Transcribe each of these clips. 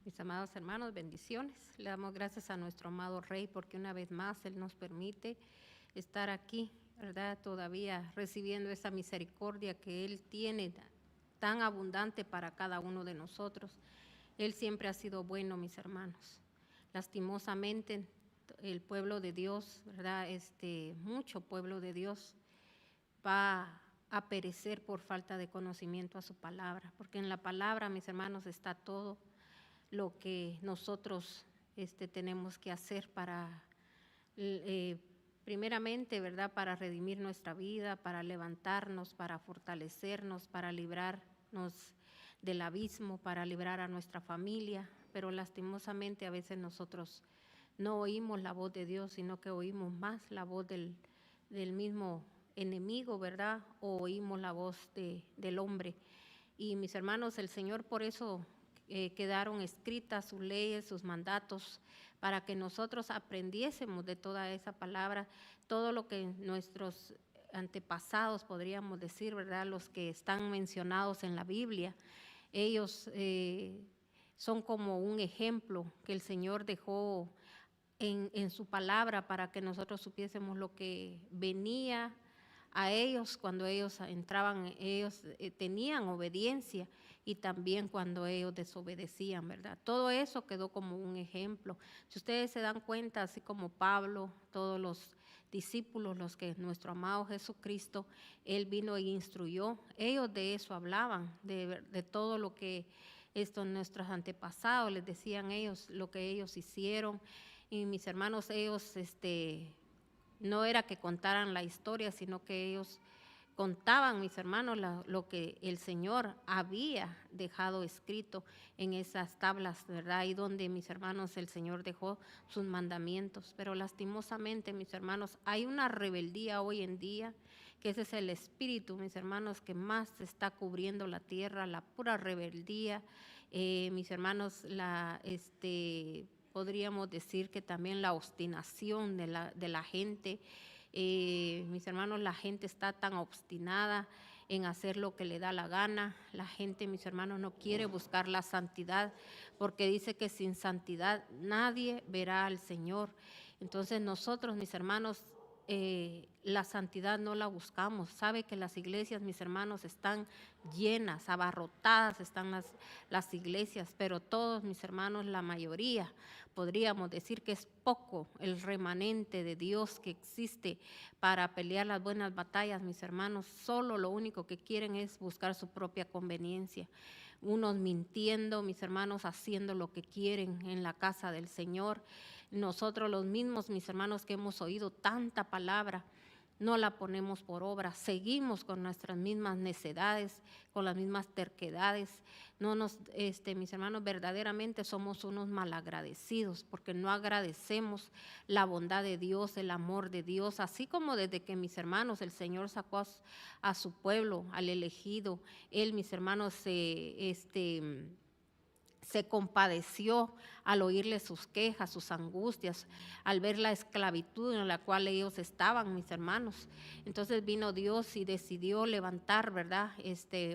Mis amados hermanos, bendiciones. Le damos gracias a nuestro amado Rey porque una vez más Él nos permite estar aquí, ¿verdad? Todavía recibiendo esa misericordia que Él tiene tan abundante para cada uno de nosotros. Él siempre ha sido bueno, mis hermanos. Lastimosamente, el pueblo de Dios, ¿verdad? Mucho pueblo de Dios va a perecer por falta de conocimiento a su palabra, porque en la palabra, mis hermanos, está todo lo que nosotros tenemos que hacer para, primeramente, ¿verdad?, para redimir nuestra vida, para levantarnos, para fortalecernos, para librarnos del abismo, para librar a nuestra familia, pero lastimosamente a veces nosotros no oímos la voz de Dios, sino que oímos más la voz del mismo enemigo, ¿verdad?, o oímos la voz del hombre. Y mis hermanos, el Señor por eso quedaron escritas sus leyes, sus mandatos, para que nosotros aprendiésemos de toda esa palabra, todo lo que nuestros antepasados, podríamos decir, ¿verdad?, los que están mencionados en la Biblia, ellos son como un ejemplo que el Señor dejó en su palabra para que nosotros supiésemos lo que venía a ellos cuando ellos entraban, ellos tenían obediencia y también cuando ellos desobedecían, ¿verdad? Todo eso quedó como un ejemplo. Si ustedes se dan cuenta, así como Pablo, todos los discípulos, los que nuestro amado Jesucristo, Él vino e instruyó, ellos de eso hablaban, de todo lo que nuestros antepasados, les decían ellos, lo que ellos hicieron. Y mis hermanos, ellos no era que contaran la historia, sino que ellos contaban, mis hermanos, lo que el Señor había dejado escrito en esas tablas, ¿verdad? Y donde, mis hermanos, el Señor dejó sus mandamientos. Pero lastimosamente, mis hermanos, hay una rebeldía hoy en día, que ese es el espíritu, mis hermanos, que más está cubriendo la tierra, la pura rebeldía. Mis hermanos, podríamos decir que también la obstinación de la gente. Mis hermanos, la gente está tan obstinada en hacer lo que le da la gana. La gente, mis hermanos, no quiere buscar la santidad porque dice que sin santidad nadie verá al Señor. Entonces nosotros, mis hermanos, la santidad no la buscamos. Sabe que las iglesias, mis hermanos, están llenas, abarrotadas están las iglesias, pero todos, mis hermanos, la mayoría, podríamos decir que es poco el remanente de Dios que existe para pelear las buenas batallas, mis hermanos. Solo lo único que quieren es buscar su propia conveniencia. Unos mintiendo, mis hermanos, haciendo lo que quieren en la casa del Señor. Nosotros los mismos, mis hermanos, que hemos oído tanta palabra, no la ponemos por obra, seguimos con nuestras mismas necedades, con las mismas terquedades. No mis hermanos, verdaderamente somos unos malagradecidos porque no agradecemos la bondad de Dios, el amor de Dios, así como desde que, mis hermanos, el Señor sacó a su pueblo, al elegido. Él, mis hermanos, se compadeció al oírle sus quejas, sus angustias, al ver la esclavitud en la cual ellos estaban, mis hermanos. Entonces vino Dios y decidió levantar, ¿verdad?,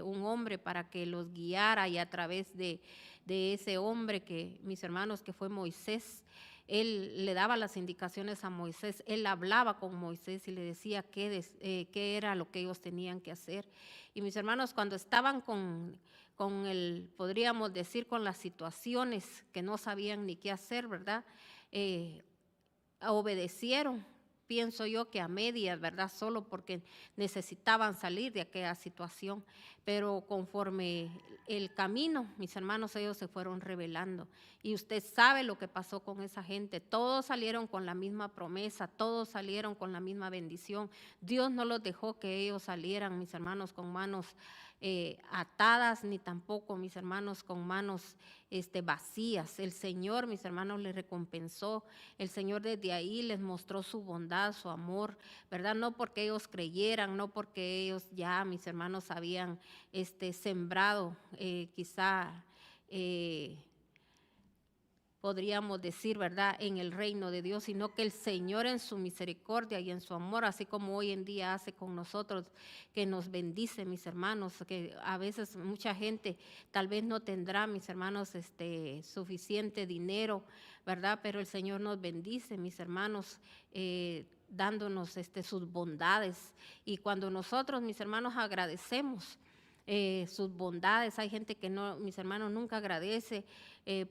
un hombre para que los guiara, y a través de ese hombre que, mis hermanos, que fue Moisés, él le daba las indicaciones a Moisés, él hablaba con Moisés y le decía qué era lo que ellos tenían que hacer. Y mis hermanos, cuando estaban podríamos decir, con las situaciones que no sabían ni qué hacer, ¿verdad? Obedecieron, pienso yo que a medias, ¿verdad? Solo porque necesitaban salir de aquella situación, pero conforme el camino, mis hermanos, ellos se fueron rebelando. Y usted sabe lo que pasó con esa gente. Todos salieron con la misma promesa, todos salieron con la misma bendición. Dios no los dejó que ellos salieran, mis hermanos, con manos atadas, ni tampoco, mis hermanos, con manos vacías. El Señor, mis hermanos, les recompensó. El Señor desde ahí les mostró su bondad, su amor, ¿verdad? No porque ellos creyeran, no porque ellos ya, mis hermanos, habían sembrado quizá podríamos decir, ¿verdad?, en el reino de Dios, sino que el Señor en su misericordia y en su amor, así como hoy en día hace con nosotros, que nos bendice, mis hermanos, que a veces mucha gente tal vez no tendrá, mis hermanos, suficiente dinero, ¿verdad? Pero el Señor nos bendice, mis hermanos, dándonos sus bondades. Y cuando nosotros, mis hermanos, agradecemos sus bondades, hay gente que no, mis hermanos, nunca agradece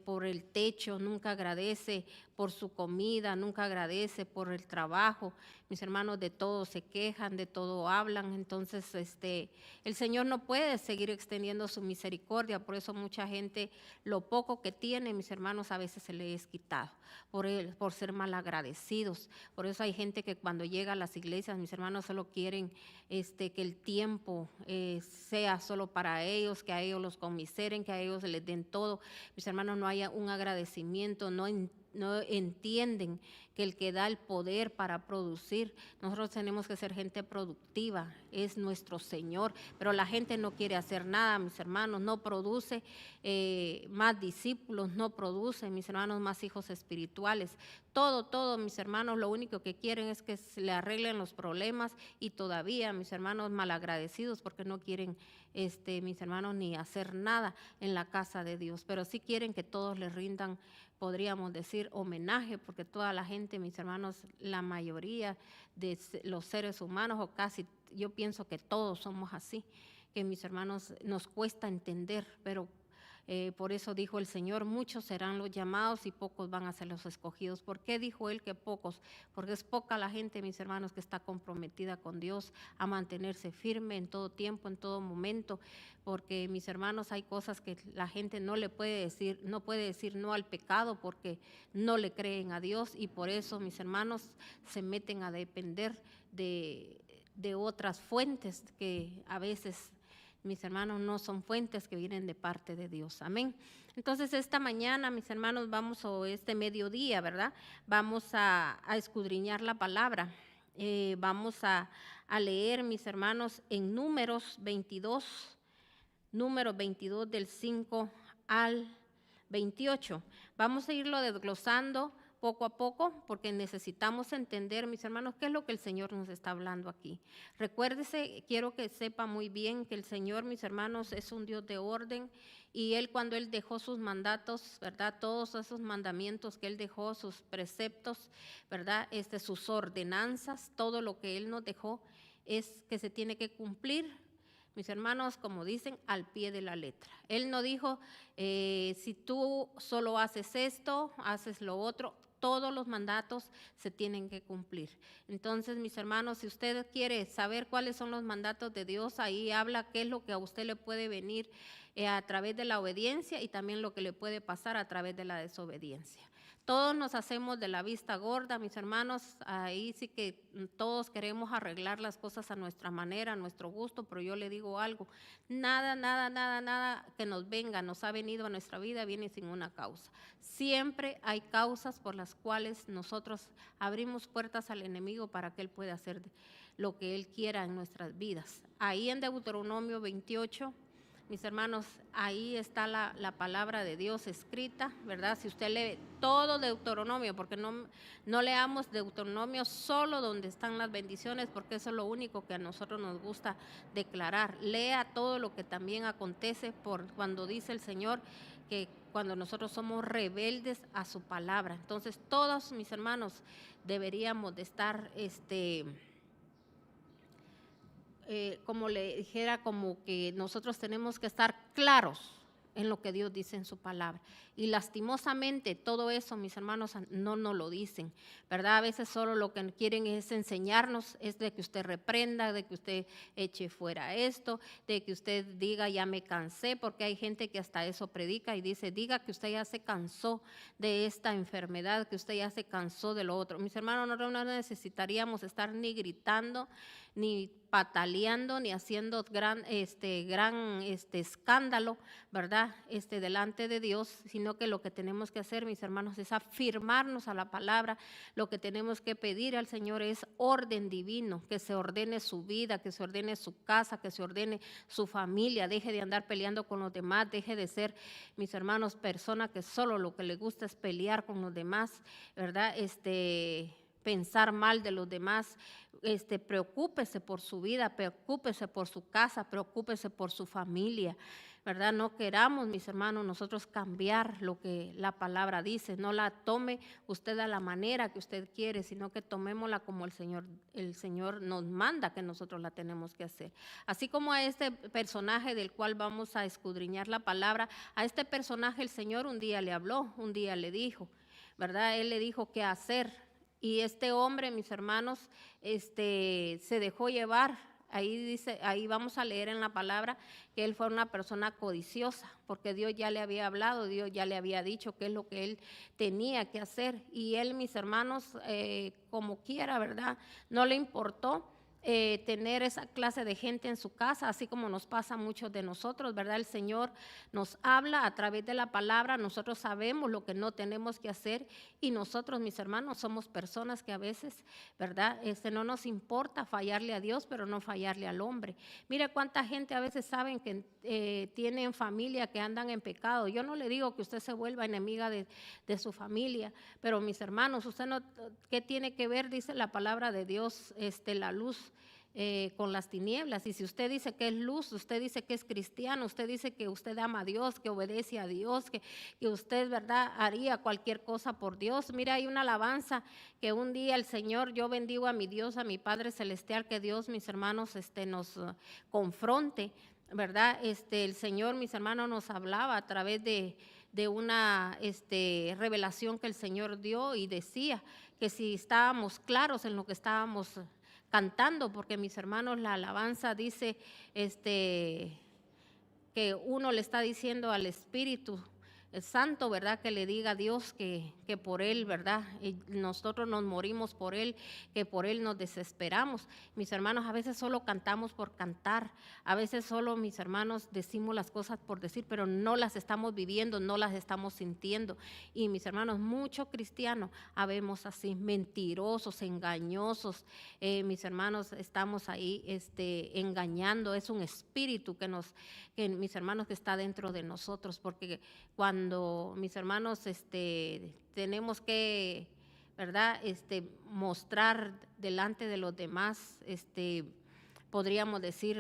por el techo, nunca agradece por su comida, nunca agradece por el trabajo. Mis hermanos de todo se quejan, de todo hablan. Entonces el Señor no puede seguir extendiendo su misericordia, por eso mucha gente lo poco que tiene, mis hermanos, a veces se le es quitado por ser malagradecidos. Por eso hay gente que cuando llega a las iglesias, mis hermanos, solo quieren que el tiempo sea solo para ellos, que a ellos los conmiseren, que a ellos les den todo. Mis hermanos, no haya un agradecimiento, no entienden que el que da el poder para producir, nosotros tenemos que ser gente productiva, es nuestro Señor, pero la gente no quiere hacer nada, mis hermanos, no produce más discípulos, no produce, mis hermanos, más hijos espirituales, todo, mis hermanos, lo único que quieren es que se le arreglen los problemas y todavía, mis hermanos, malagradecidos porque no quieren, mis hermanos, ni hacer nada en la casa de Dios, pero sí quieren que todos les rindan, podríamos decir, homenaje, porque toda la gente, mis hermanos, la mayoría de los seres humanos, o casi, yo pienso que todos somos así, que mis hermanos nos cuesta entender, pero por eso dijo el Señor, muchos serán los llamados y pocos van a ser los escogidos. ¿Por qué dijo Él que pocos? Porque es poca la gente, mis hermanos, que está comprometida con Dios a mantenerse firme en todo tiempo, en todo momento, porque, mis hermanos, hay cosas que la gente no le puede decir, no puede decir no al pecado porque no le creen a Dios, y por eso, mis hermanos, se meten a depender de otras fuentes que a veces, mis hermanos, no son fuentes que vienen de parte de Dios. Amén. Entonces, esta mañana, mis hermanos, o este mediodía, ¿verdad? Vamos a escudriñar la palabra. Vamos a leer, mis hermanos, en Números 22 del 5 al 28. Vamos a irlo desglosando poco a poco, porque necesitamos entender, mis hermanos, qué es lo que el Señor nos está hablando aquí. Recuérdese, quiero que sepa muy bien que el Señor, mis hermanos, es un Dios de orden, y Él, cuando Él dejó sus mandatos, ¿verdad? Todos esos mandamientos que Él dejó, sus preceptos, ¿verdad? Sus ordenanzas, todo lo que Él nos dejó es que se tiene que cumplir, mis hermanos, como dicen, al pie de la letra. Él no dijo, si tú solo haces esto, haces lo otro. Todos los mandatos se tienen que cumplir. Entonces, mis hermanos, si usted quiere saber cuáles son los mandatos de Dios, ahí habla qué es lo que a usted le puede venir a través de la obediencia, y también lo que le puede pasar a través de la desobediencia. Todos nos hacemos de la vista gorda, mis hermanos, ahí sí que todos queremos arreglar las cosas a nuestra manera, a nuestro gusto, pero yo le digo algo, nada que nos venga, nos ha venido a nuestra vida, viene sin una causa. Siempre hay causas por las cuales nosotros abrimos puertas al enemigo para que él pueda hacer lo que él quiera en nuestras vidas. Ahí en Deuteronomio 28, mis hermanos, ahí está la palabra de Dios escrita, ¿verdad? Si usted lee todo Deuteronomio, porque no leamos Deuteronomio solo donde están las bendiciones, porque eso es lo único que a nosotros nos gusta declarar. Lea todo lo que también acontece por cuando dice el Señor que cuando nosotros somos rebeldes a su palabra. Entonces, todos, mis hermanos, deberíamos de estar como le dijera, como que nosotros tenemos que estar claros en lo que Dios dice en su palabra. Y lastimosamente todo eso, mis hermanos, no nos lo dicen, ¿verdad? A veces solo lo que quieren es enseñarnos, es de que usted reprenda, de que usted eche fuera esto, de que usted diga ya me cansé, porque hay gente que hasta eso predica y dice, diga que usted ya se cansó de esta enfermedad, que usted ya se cansó de lo otro. Mis hermanos, nosotros no necesitaríamos estar ni gritando, ni pataleando, ni haciendo gran escándalo, ¿verdad? ¿verdad? Delante de Dios, sino que lo que tenemos que hacer, mis hermanos, es afirmarnos a la palabra. Lo que tenemos que pedir al Señor es orden divino, que se ordene su vida, que se ordene su casa, que se ordene su familia, deje de andar peleando con los demás, deje de ser, mis hermanos, persona que solo lo que le gusta es pelear con los demás, ¿verdad? Pensar mal de los demás. Preocúpese por su vida, preocúpese por su casa, preocúpese por su familia, ¿verdad? No queramos, mis hermanos, nosotros cambiar lo que la palabra dice. No la tome usted a la manera que usted quiere, sino que tomémosla como el Señor nos manda que nosotros la tenemos que hacer. Así como a este personaje del cual vamos a escudriñar la palabra, a este personaje el Señor un día le habló, un día le dijo, ¿verdad? Él le dijo qué hacer. Y este hombre, mis hermanos, se dejó llevar. Ahí dice, ahí vamos a leer en la palabra que él fue una persona codiciosa, porque Dios ya le había hablado, Dios ya le había dicho qué es lo que él tenía que hacer. Y él, mis hermanos, como quiera, ¿verdad? No le importó tener esa clase de gente en su casa, así como nos pasa a muchos de nosotros, ¿verdad? El Señor nos habla a través de la palabra, nosotros sabemos lo que no tenemos que hacer y nosotros, mis hermanos, somos personas que a veces, ¿verdad? No nos importa fallarle a Dios, pero no fallarle al hombre. Mire cuánta gente a veces saben que tienen familia que andan en pecado. Yo no le digo que usted se vuelva enemiga de su familia, pero mis hermanos, usted no, ¿qué tiene que ver? Dice la palabra de Dios, la luz con las tinieblas. Y si usted dice que es luz, usted dice que es cristiano, usted dice que usted ama a Dios, que obedece a Dios, que usted, ¿verdad?, haría cualquier cosa por Dios. Mira, hay una alabanza que un día el Señor, yo bendigo a mi Dios, a mi Padre Celestial, que Dios, mis hermanos, nos confronte, ¿verdad? El Señor, mis hermanos, nos hablaba a través de una revelación que el Señor dio y decía que si estábamos claros en lo que estábamos cantando, porque mis hermanos, la alabanza dice que uno le está diciendo al Espíritu Santo, ¿verdad?, que le diga a Dios que por Él, ¿verdad?, nosotros nos morimos por Él, que por Él nos desesperamos. Mis hermanos, a veces solo cantamos por cantar, a veces solo, mis hermanos, decimos las cosas por decir, pero no las estamos viviendo, no las estamos sintiendo. Y mis hermanos, muchos cristianos habemos así, mentirosos, engañosos. Mis hermanos, estamos ahí engañando. Es un espíritu que mis hermanos, que está dentro de nosotros, porque cuando, mis hermanos, tenemos que, ¿verdad?, mostrar delante de los demás, podríamos decir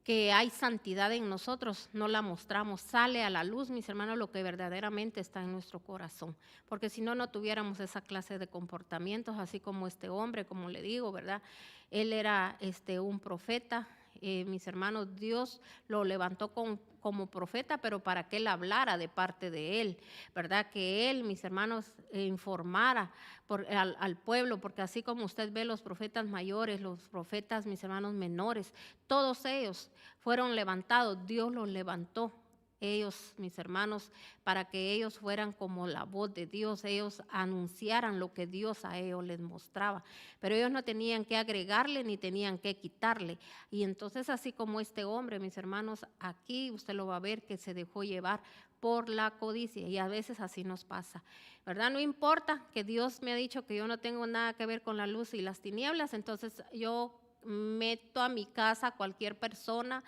que hay santidad en nosotros, no la mostramos, sale a la luz, mis hermanos, lo que verdaderamente está en nuestro corazón, porque si no, no tuviéramos esa clase de comportamientos, así como este hombre, como le digo, ¿verdad? Él era un profeta. Mis hermanos, Dios lo levantó como profeta, pero para que él hablara de parte de él, ¿verdad? Que él, mis hermanos, informara al pueblo, porque así como usted ve los profetas mayores, los profetas, mis hermanos, menores, todos ellos fueron levantados, Dios los levantó. Ellos, mis hermanos, para que ellos fueran como la voz de Dios, ellos anunciaran lo que Dios a ellos les mostraba, pero ellos no tenían que agregarle ni tenían que quitarle. Y entonces, así como este hombre, mis hermanos, aquí usted lo va a ver que se dejó llevar por la codicia, y a veces así nos pasa, ¿verdad? No importa que Dios me ha dicho que yo no tengo nada que ver con la luz y las tinieblas, entonces yo meto a mi casa cualquier persona,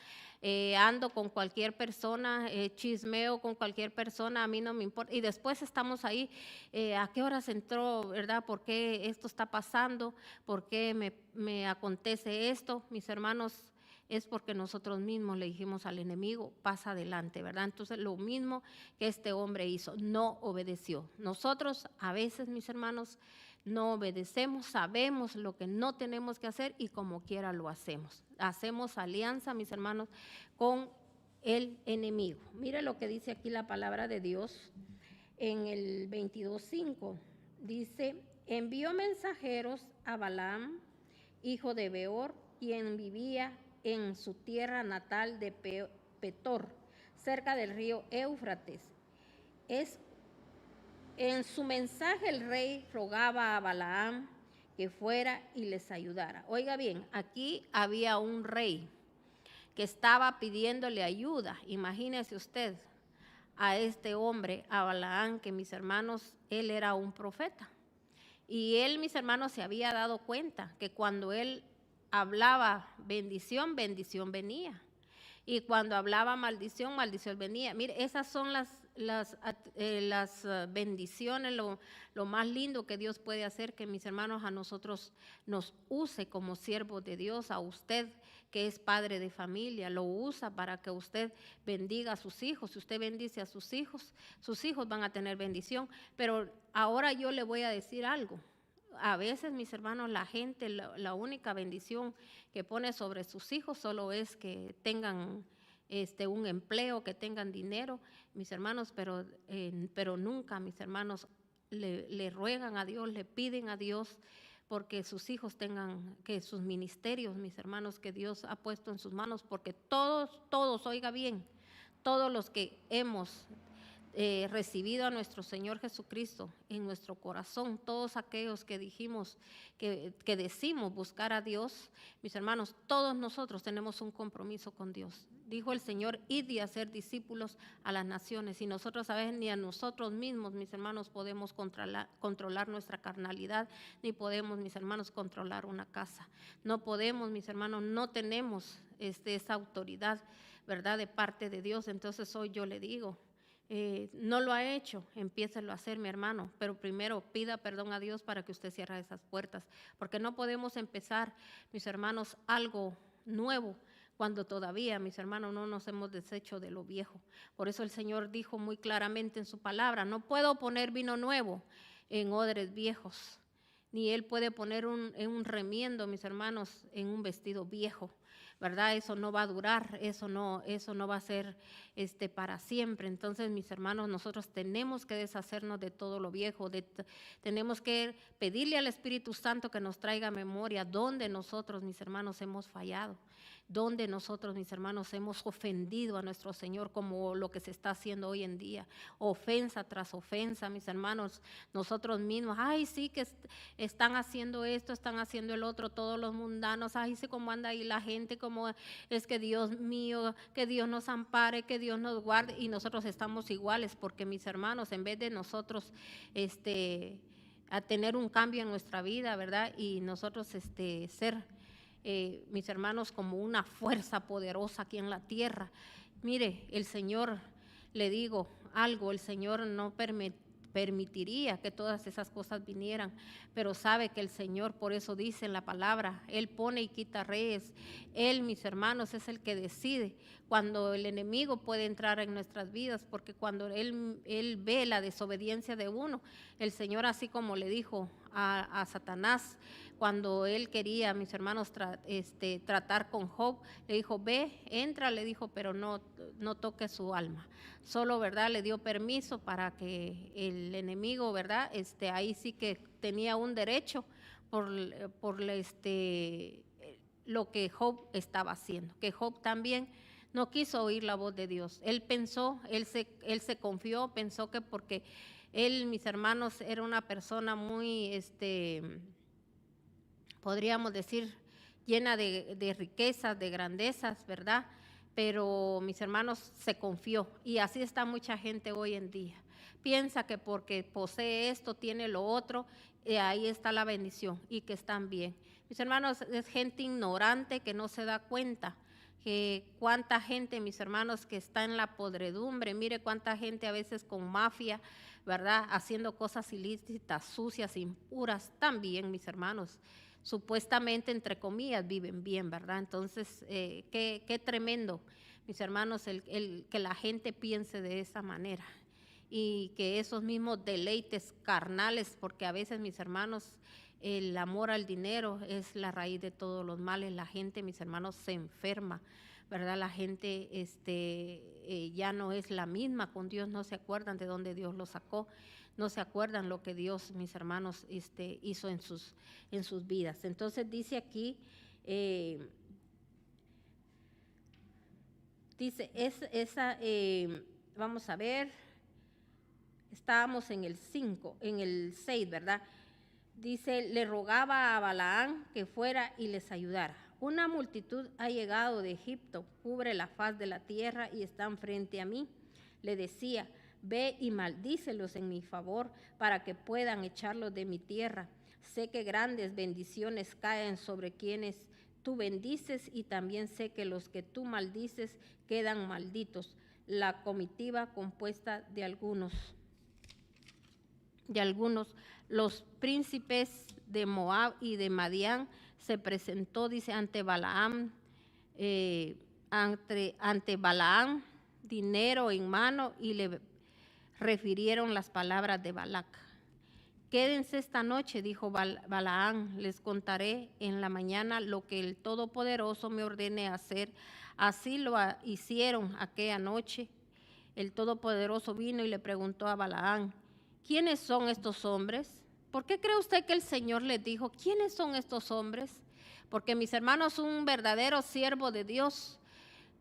ando con cualquier persona, chismeo con cualquier persona, a mí no me importa. Y después estamos ahí, ¿a qué horas entró, verdad? ¿Por qué esto está pasando? ¿Por qué me acontece esto? Mis hermanos, es porque nosotros mismos le dijimos al enemigo, pasa adelante, ¿verdad? Entonces, lo mismo que este hombre hizo, no obedeció. Nosotros a veces, mis hermanos, no obedecemos, sabemos lo que no tenemos que hacer y como quiera lo hacemos. Hacemos alianza, mis hermanos, con el enemigo. Mire lo que dice aquí la palabra de Dios en el 22:5. Dice, envió mensajeros a Balaam, hijo de Beor, quien vivía en su tierra natal de Petor, cerca del río Éufrates. En su mensaje el rey rogaba a Balaam que fuera y les ayudara. Oiga bien, aquí había un rey que estaba pidiéndole ayuda. Imagínese usted a este hombre, a Balaam, que mis hermanos, él era un profeta. Y él, mis hermanos, se había dado cuenta que cuando él hablaba bendición, bendición venía. Y cuando hablaba maldición, maldición venía. Mire, esas son las bendiciones, lo más lindo que Dios puede hacer, que mis hermanos a nosotros nos use como siervos de Dios, a usted que es padre de familia, lo usa para que usted bendiga a sus hijos. Si usted bendice a sus hijos van a tener bendición. Pero ahora yo le voy a decir algo. A veces, mis hermanos, la gente, la única bendición que pone sobre sus hijos solo es que tengan un empleo, que tengan dinero, mis hermanos, pero nunca, mis hermanos, le ruegan a Dios, le piden a Dios porque sus hijos tengan, que sus ministerios, mis hermanos, que Dios ha puesto en sus manos, porque todos, oiga bien, todos los que hemos recibido a nuestro Señor Jesucristo en nuestro corazón, todos aquellos que dijimos, que decimos buscar a Dios, mis hermanos, todos nosotros tenemos un compromiso con Dios. Dijo el Señor, id y hacer discípulos a las naciones, y nosotros a veces ni a nosotros mismos, mis hermanos, podemos controlar nuestra carnalidad, ni podemos, mis hermanos, controlar una casa. No podemos, mis hermanos, no tenemos esa autoridad, ¿verdad?, de parte de Dios. Entonces hoy yo le digo, no lo ha hecho, empiécelo a hacer, mi hermano, pero primero pida perdón a Dios para que usted cierre esas puertas, porque no podemos empezar, mis hermanos, algo nuevo cuando todavía, mis hermanos, no nos hemos deshecho de lo viejo. Por eso el Señor dijo muy claramente en su palabra, no puedo poner vino nuevo en odres viejos, ni Él puede poner un remiendo, mis hermanos, en un vestido viejo, ¿verdad? Eso no va a durar, eso no va a ser para siempre. Entonces, mis hermanos, nosotros tenemos que deshacernos de todo lo viejo, tenemos que pedirle al Espíritu Santo que nos traiga memoria donde nosotros, mis hermanos, hemos fallado, donde nosotros, mis hermanos, hemos ofendido a nuestro Señor, como lo que se está haciendo hoy en día, ofensa tras ofensa, mis hermanos, nosotros mismos, ay, sí que están haciendo esto, están haciendo el otro, todos los mundanos, ay, sí, cómo anda ahí la gente, cómo es que Dios mío, que Dios nos ampare, que Dios nos guarde, y nosotros estamos iguales, porque mis hermanos, en vez de nosotros, a tener un cambio en nuestra vida, ¿verdad? Y nosotros ser, mis hermanos, como una fuerza poderosa aquí en la tierra. Mire, el Señor, le digo algo, el Señor no permitiría que todas esas cosas vinieran, pero sabe que el Señor, por eso dice en la palabra, Él pone y quita reyes. Él, mis hermanos, es el que decide cuando el enemigo puede entrar en nuestras vidas, porque cuando Él ve la desobediencia de uno, el Señor, así como le dijo a Satanás, cuando él quería, mis hermanos, tratar con Job, le dijo, ve, entra, le dijo, pero no toque su alma. Solo, ¿verdad?, le dio permiso para que el enemigo, ¿verdad?, ahí sí que tenía un derecho por lo que Job estaba haciendo, que Job también no quiso oír la voz de Dios. Él pensó, él se confió, pensó que porque él, mis hermanos, era una persona muy, podríamos decir, llena de riquezas, de grandezas, ¿verdad? Pero, mis hermanos, se confió, y así está mucha gente hoy en día. Piensa que porque posee esto, tiene lo otro, ahí está la bendición, y que están bien. Mis hermanos, es gente ignorante que no se da cuenta que cuánta gente, mis hermanos, que está en la podredumbre. Mire cuánta gente a veces con mafia, ¿verdad?, haciendo cosas ilícitas, sucias, impuras, también, mis hermanos, supuestamente, entre comillas, viven bien, ¿verdad? Entonces, qué tremendo, mis hermanos, el que la gente piense de esa manera, y que esos mismos deleites carnales, porque a veces, mis hermanos, el amor al dinero es la raíz de todos los males. La gente, mis hermanos, se enferma, ¿verdad? La gente ya no es la misma con Dios, no se acuerdan de dónde Dios los sacó, no se acuerdan lo que Dios, mis hermanos, hizo en sus vidas. Entonces dice aquí, vamos a ver, estábamos en el 6, ¿verdad? Dice, le rogaba a Balaam que fuera y les ayudara. una multitud ha llegado de Egipto, cubre la faz de la tierra y están frente a mí. Le decía, ve y maldícelos en mi favor para que puedan echarlos de mi tierra. Sé que grandes bendiciones caen sobre quienes tú bendices y también sé que los que tú maldices quedan malditos. La comitiva compuesta de algunos, los príncipes de Moab y de Madián se presentó, dice, ante Balaam, dinero en mano, y le refirieron las palabras de Balac. Quédense esta noche, dijo Balaam, les contaré en la mañana lo que el Todopoderoso me ordene hacer. Así lo hicieron aquella noche. El Todopoderoso vino y le preguntó a Balaam, ¿quiénes son estos hombres? ¿Por qué cree usted que el Señor les dijo, quiénes son estos hombres? Porque mis hermanos, un verdadero siervo de Dios.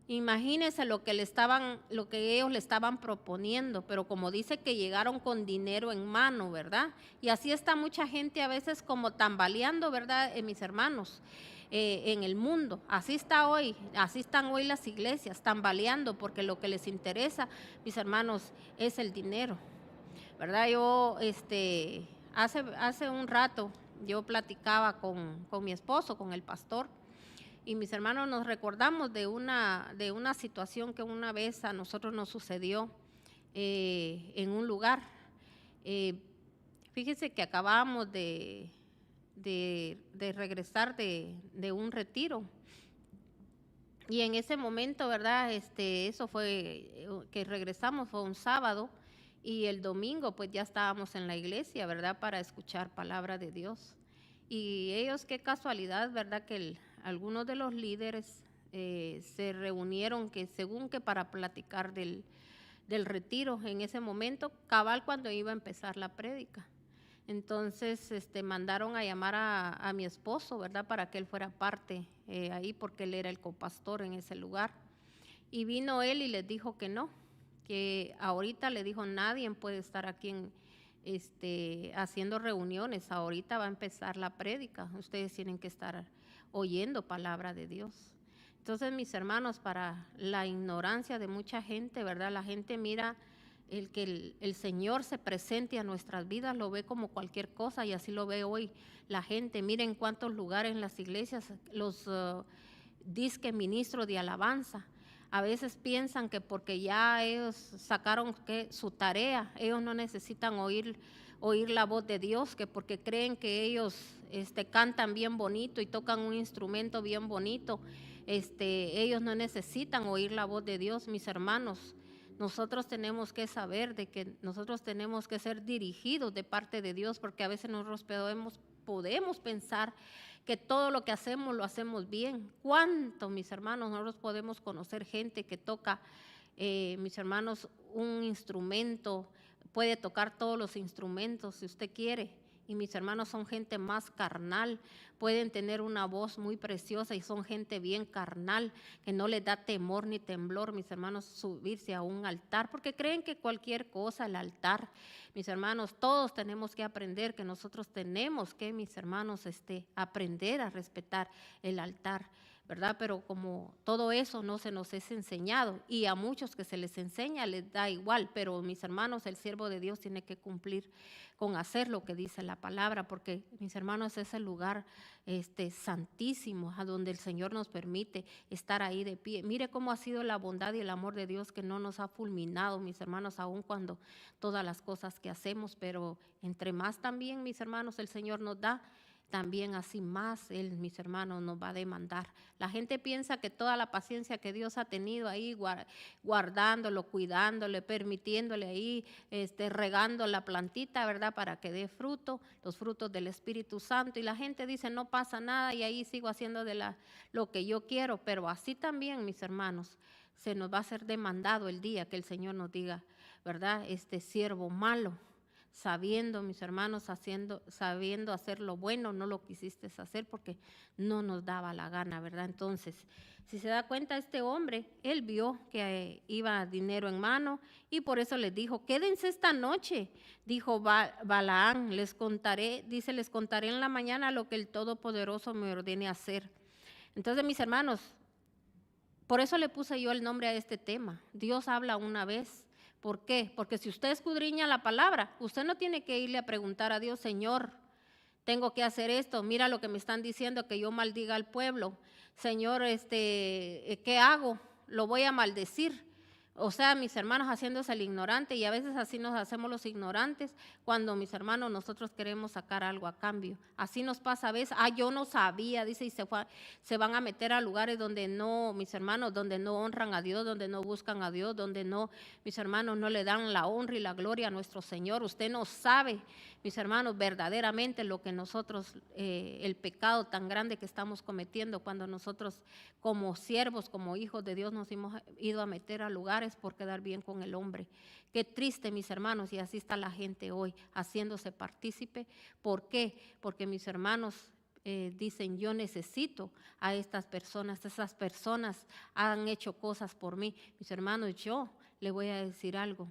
Imagínense lo que ellos le estaban proponiendo, pero como dice que llegaron con dinero en mano, ¿verdad? Y así está mucha gente a veces como tambaleando, ¿verdad? Mis hermanos, en el mundo. Así están hoy las iglesias, tambaleando, porque lo que les interesa, mis hermanos, es el dinero, ¿verdad? Yo, hace un rato, yo platicaba con mi esposo, con el pastor, y mis hermanos nos recordamos de una situación que una vez a nosotros nos sucedió en un lugar. Fíjense que acabábamos de regresar de un retiro. Y en ese momento, ¿verdad? Eso fue, que regresamos, fue un sábado, y el domingo pues ya estábamos en la iglesia, ¿verdad? Para escuchar palabra de Dios. Y ellos, qué casualidad, ¿verdad? Que algunos de los líderes se reunieron según que para platicar del retiro en ese momento, cabal cuando iba a empezar la prédica. Entonces mandaron a llamar a mi esposo, ¿verdad? Para que él fuera parte ahí, porque él era el copastor en ese lugar. Y vino él y les dijo que no, que ahorita le dijo, nadie puede estar aquí haciendo reuniones, ahorita va a empezar la prédica, ustedes tienen que estar oyendo palabra de Dios. Entonces, mis hermanos, para la ignorancia de mucha gente, ¿verdad? La gente mira que el Señor se presente a nuestras vidas, lo ve como cualquier cosa, y así lo ve hoy la gente. Miren cuántos lugares en las iglesias, los disque ministros de alabanza, a veces piensan que porque ya ellos sacaron su tarea, ellos no necesitan oír la voz de Dios, que porque creen que ellos cantan bien bonito y tocan un instrumento bien bonito, ellos no necesitan oír la voz de Dios. Mis hermanos, nosotros tenemos que saber de que nosotros tenemos que ser dirigidos de parte de Dios, porque a veces nosotros podemos pensar que todo lo que hacemos lo hacemos bien. ¿Cuánto, mis hermanos, nosotros podemos conocer gente que toca, mis hermanos, un instrumento, puede tocar todos los instrumentos si usted quiere? Y mis hermanos son gente más carnal, pueden tener una voz muy preciosa y son gente bien carnal, que no les da temor ni temblor, mis hermanos, subirse a un altar, porque creen que cualquier cosa, el altar. Mis hermanos, todos tenemos que aprender que nosotros tenemos que, mis hermanos, aprender a respetar el altar, ¿verdad? Pero como todo eso no se nos es enseñado, y a muchos que se les enseña les da igual, pero mis hermanos, el siervo de Dios tiene que cumplir con hacer lo que dice la palabra, porque mis hermanos es el lugar santísimo a donde el Señor nos permite estar ahí de pie. Mire cómo ha sido la bondad y el amor de Dios que no nos ha fulminado, mis hermanos, aun cuando todas las cosas que hacemos, pero entre más también, mis hermanos, el Señor nos da, también así más Él, mis hermanos, nos va a demandar. La gente piensa que toda la paciencia que Dios ha tenido ahí, guardándolo, cuidándole, permitiéndole ahí, regando la plantita, ¿verdad? Para que dé fruto, los frutos del Espíritu Santo. Y la gente dice, no pasa nada y ahí sigo haciendo lo que yo quiero. Pero así también, mis hermanos, se nos va a ser demandado el día que el Señor nos diga, ¿verdad? Siervo malo, sabiendo, mis hermanos, sabiendo hacer lo bueno, no lo quisiste hacer porque no nos daba la gana, ¿verdad? Entonces, si se da cuenta, este hombre, él vio que iba dinero en mano y por eso les dijo, quédense esta noche. Dijo Balaam, les contaré en la mañana lo que el Todopoderoso me ordene hacer. Entonces, mis hermanos, por eso le puse yo el nombre a este tema. Dios habla una vez. ¿Por qué? Porque si usted escudriña la palabra, usted no tiene que irle a preguntar a Dios, Señor, tengo que hacer esto, mira lo que me están diciendo, que yo maldiga al pueblo. Señor, ¿qué hago? Lo voy a maldecir. O sea, mis hermanos haciéndose el ignorante, y a veces así nos hacemos los ignorantes cuando, mis hermanos, nosotros queremos sacar algo a cambio. Así nos pasa a veces. Yo no sabía, dice, y se van a meter a lugares donde no, mis hermanos, donde no honran a Dios, donde no buscan a Dios, donde no, mis hermanos, no le dan la honra y la gloria a nuestro Señor. Usted no sabe, mis hermanos, verdaderamente lo que nosotros, el pecado tan grande que estamos cometiendo cuando nosotros como siervos, como hijos de Dios nos hemos ido a meter a lugares por quedar bien con el hombre. Qué triste, mis hermanos, y así está la gente hoy, haciéndose partícipe. ¿Por qué? Porque mis hermanos dicen, yo necesito a estas personas, esas personas han hecho cosas por mí. Mis hermanos, yo le voy a decir algo.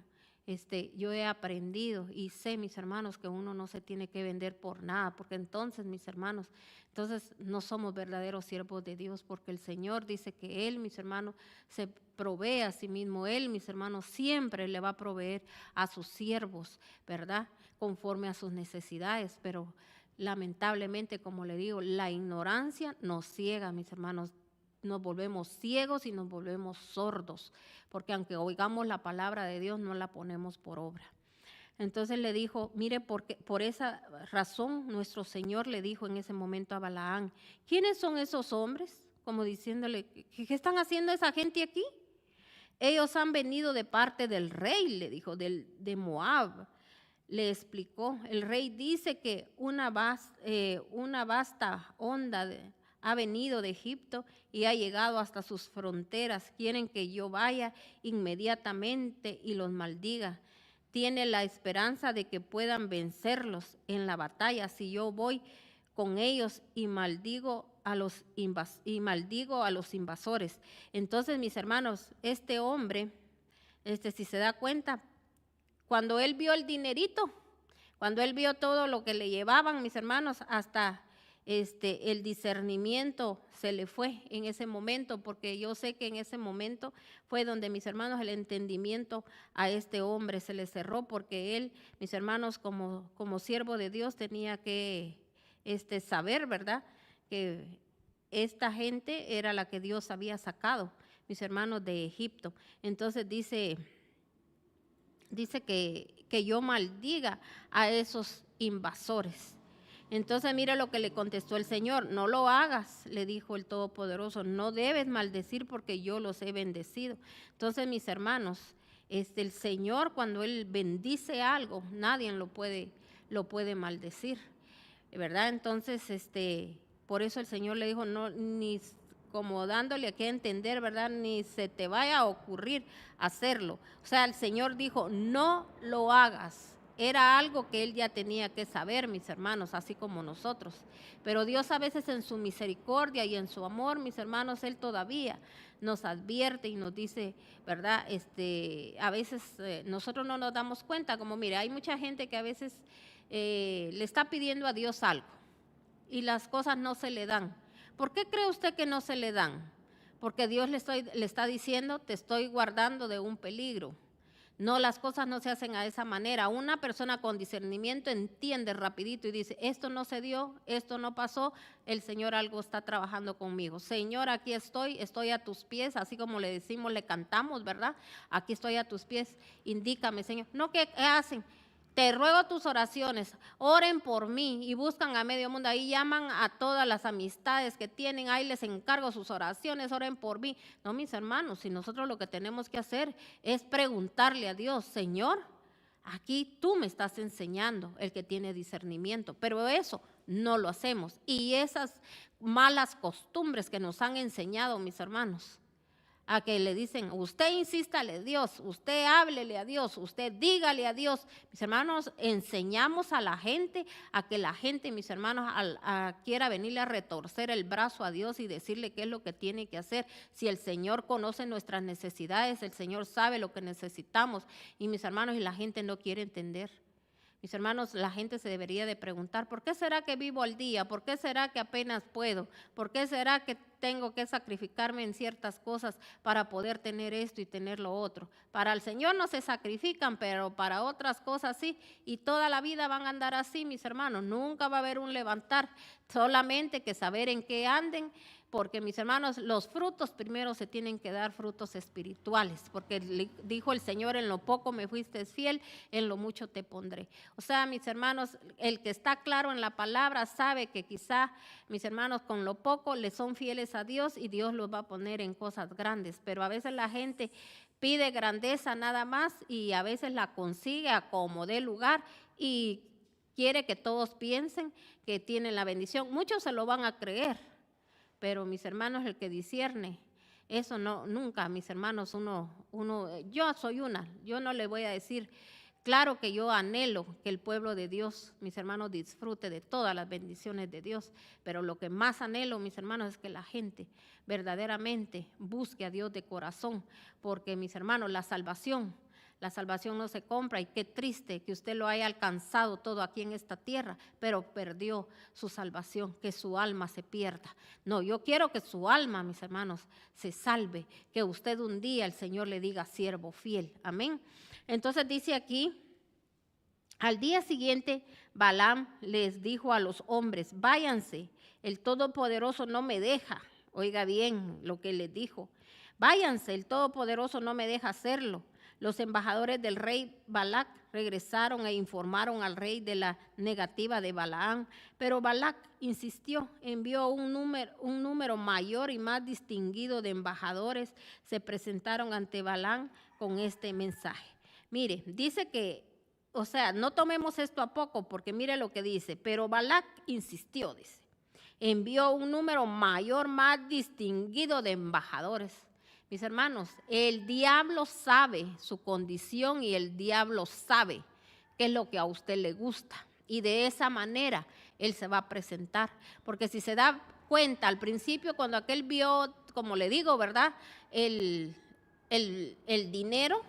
Yo he aprendido y sé, mis hermanos, que uno no se tiene que vender por nada, porque entonces, mis hermanos, entonces no somos verdaderos siervos de Dios, porque el Señor dice que Él, mis hermanos, se provee a sí mismo. Él, mis hermanos, siempre le va a proveer a sus siervos, ¿verdad? Conforme a sus necesidades, pero lamentablemente, como le digo, la ignorancia nos ciega, mis hermanos. Nos volvemos ciegos y nos volvemos sordos, porque aunque oigamos la palabra de Dios, no la ponemos por obra. Entonces le dijo, mire, porque por esa razón nuestro Señor le dijo en ese momento a Balaán, ¿quiénes son esos hombres? Como diciéndole, ¿qué están haciendo esa gente aquí? Ellos han venido de parte del rey, le dijo, de Moab. Le explicó, el rey dice que una vasta onda ha venido de Egipto y ha llegado hasta sus fronteras. Quieren que yo vaya inmediatamente y los maldiga. Tiene la esperanza de que puedan vencerlos en la batalla si yo voy con ellos y maldigo a los invasores. Entonces, mis hermanos, este hombre, si se da cuenta, cuando él vio el dinerito, cuando él vio todo lo que le llevaban, mis hermanos, hasta el discernimiento se le fue en ese momento, porque yo sé que en ese momento fue donde, mis hermanos, el entendimiento a este hombre se le cerró, porque él, mis hermanos, como siervo de Dios tenía que saber, ¿verdad?, que esta gente era la que Dios había sacado, mis hermanos, de Egipto. Entonces dice que yo maldiga a esos invasores. Entonces mire lo que le contestó el Señor, no lo hagas, le dijo el Todopoderoso, no debes maldecir porque yo los he bendecido. Entonces, mis hermanos, el Señor, cuando Él bendice algo, nadie lo puede maldecir, ¿verdad? Entonces, por eso el Señor le dijo, no, ni como dándole a que entender, ¿verdad?, ni se te vaya a ocurrir hacerlo. O sea, el Señor dijo, no lo hagas. Era algo que él ya tenía que saber, mis hermanos, así como nosotros. Pero Dios a veces en su misericordia y en su amor, mis hermanos, Él todavía nos advierte y nos dice, ¿verdad? A veces nosotros no nos damos cuenta, como mire, hay mucha gente que a veces le está pidiendo a Dios algo y las cosas no se le dan. ¿Por qué cree usted que no se le dan? Porque Dios le está diciendo, te estoy guardando de un peligro. No, las cosas no se hacen a esa manera. Una persona con discernimiento entiende rapidito y dice, esto no se dio, esto no pasó, el Señor algo está trabajando conmigo. Señor, aquí estoy a tus pies, así como le decimos, le cantamos, ¿verdad? Aquí estoy a tus pies, indícame, Señor. No, ¿qué hacen? Te ruego tus oraciones, oren por mí, y buscan a medio mundo, ahí llaman a todas las amistades que tienen, ahí les encargo sus oraciones, oren por mí. No, mis hermanos, si nosotros lo que tenemos que hacer es preguntarle a Dios, Señor, aquí tú me estás enseñando, el que tiene discernimiento, pero eso no lo hacemos. Y esas malas costumbres que nos han enseñado, mis hermanos, a que le dicen, usted insístale a Dios, usted háblele a Dios, usted dígale a Dios. Mis hermanos, enseñamos a la gente, a que la gente, mis hermanos, quiera venirle a retorcer el brazo a Dios y decirle qué es lo que tiene que hacer. Si el Señor conoce nuestras necesidades, el Señor sabe lo que necesitamos. Y mis hermanos, y la gente no quiere entender. Mis hermanos, la gente se debería de preguntar, ¿por qué será que vivo al día? ¿Por qué será que apenas puedo? ¿Por qué será que tengo que sacrificarme en ciertas cosas para poder tener esto y tener lo otro? Para el Señor no se sacrifican, pero para otras cosas sí. Y toda la vida van a andar así, mis hermanos. Nunca va a haber un levantar, solamente que saber en qué anden. Porque, mis hermanos, los frutos primero se tienen que dar frutos espirituales, porque dijo el Señor, en lo poco me fuiste fiel, en lo mucho te pondré. O sea, mis hermanos, el que está claro en la palabra sabe que quizá, mis hermanos, con lo poco le son fieles a Dios y Dios los va a poner en cosas grandes. Pero a veces la gente pide grandeza nada más y a veces la consigue a como dé lugar y quiere que todos piensen que tienen la bendición. Muchos se lo van a creer. Pero mis hermanos, el que discierne, eso no, nunca, mis hermanos, yo soy yo no le voy a decir, claro que yo anhelo que el pueblo de Dios, mis hermanos, disfrute de todas las bendiciones de Dios, pero lo que más anhelo, mis hermanos, es que la gente verdaderamente busque a Dios de corazón, porque mis hermanos, la salvación no se compra y qué triste que usted lo haya alcanzado todo aquí en esta tierra, pero perdió su salvación, que su alma se pierda. No, yo quiero que su alma, mis hermanos, se salve, que usted un día el Señor le diga siervo fiel. Amén. Entonces dice aquí, al día siguiente Balaam les dijo a los hombres, váyanse, el Todopoderoso no me deja. Oiga bien lo que les dijo, váyanse, el Todopoderoso no me deja hacerlo. Los embajadores del rey Balac regresaron e informaron al rey de la negativa de Balaam, pero Balac insistió, envió un número mayor y más distinguido de embajadores, se presentaron ante Balaam con este mensaje. Mire, dice que, o sea, no tomemos esto a poco, porque mire lo que dice, pero Balac insistió, dice, envió un número mayor, más distinguido de embajadores. Mis hermanos, el diablo sabe su condición y el diablo sabe qué es lo que a usted le gusta. Y de esa manera él se va a presentar. Porque si se da cuenta al principio, cuando aquel vio, como le digo, ¿verdad? El dinero.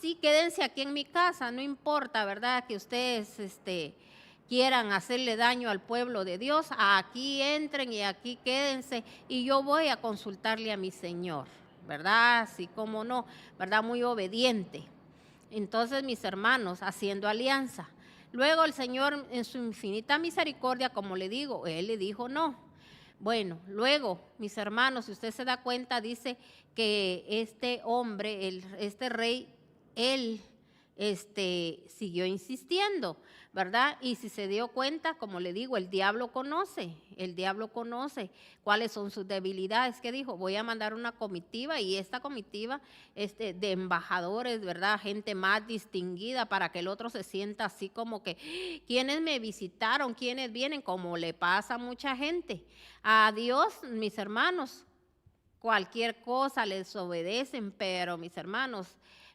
Sí, quédense aquí en mi casa, no importa, ¿verdad? Que ustedes quieran hacerle daño al pueblo de Dios, aquí entren y aquí quédense y yo voy a consultarle a mi Señor, ¿verdad? Así como no, ¿verdad? Muy obediente. Entonces, mis hermanos, haciendo alianza. Luego el Señor en su infinita misericordia, como le digo, Él le dijo no. Bueno, luego, mis hermanos, si usted se da cuenta, dice que este hombre, este rey, él siguió insistiendo, ¿verdad? Y si se dio cuenta, como le digo, el diablo conoce cuáles son sus debilidades. ¿Qué dijo? Voy a mandar una comitiva y esta comitiva de embajadores, ¿verdad? Gente más distinguida para que el otro se sienta así como que, ¿quiénes me visitaron? ¿Quiénes vienen? Como le pasa a mucha gente. A Dios, mis hermanos, cualquier cosa les obedecen, pero mis hermanos,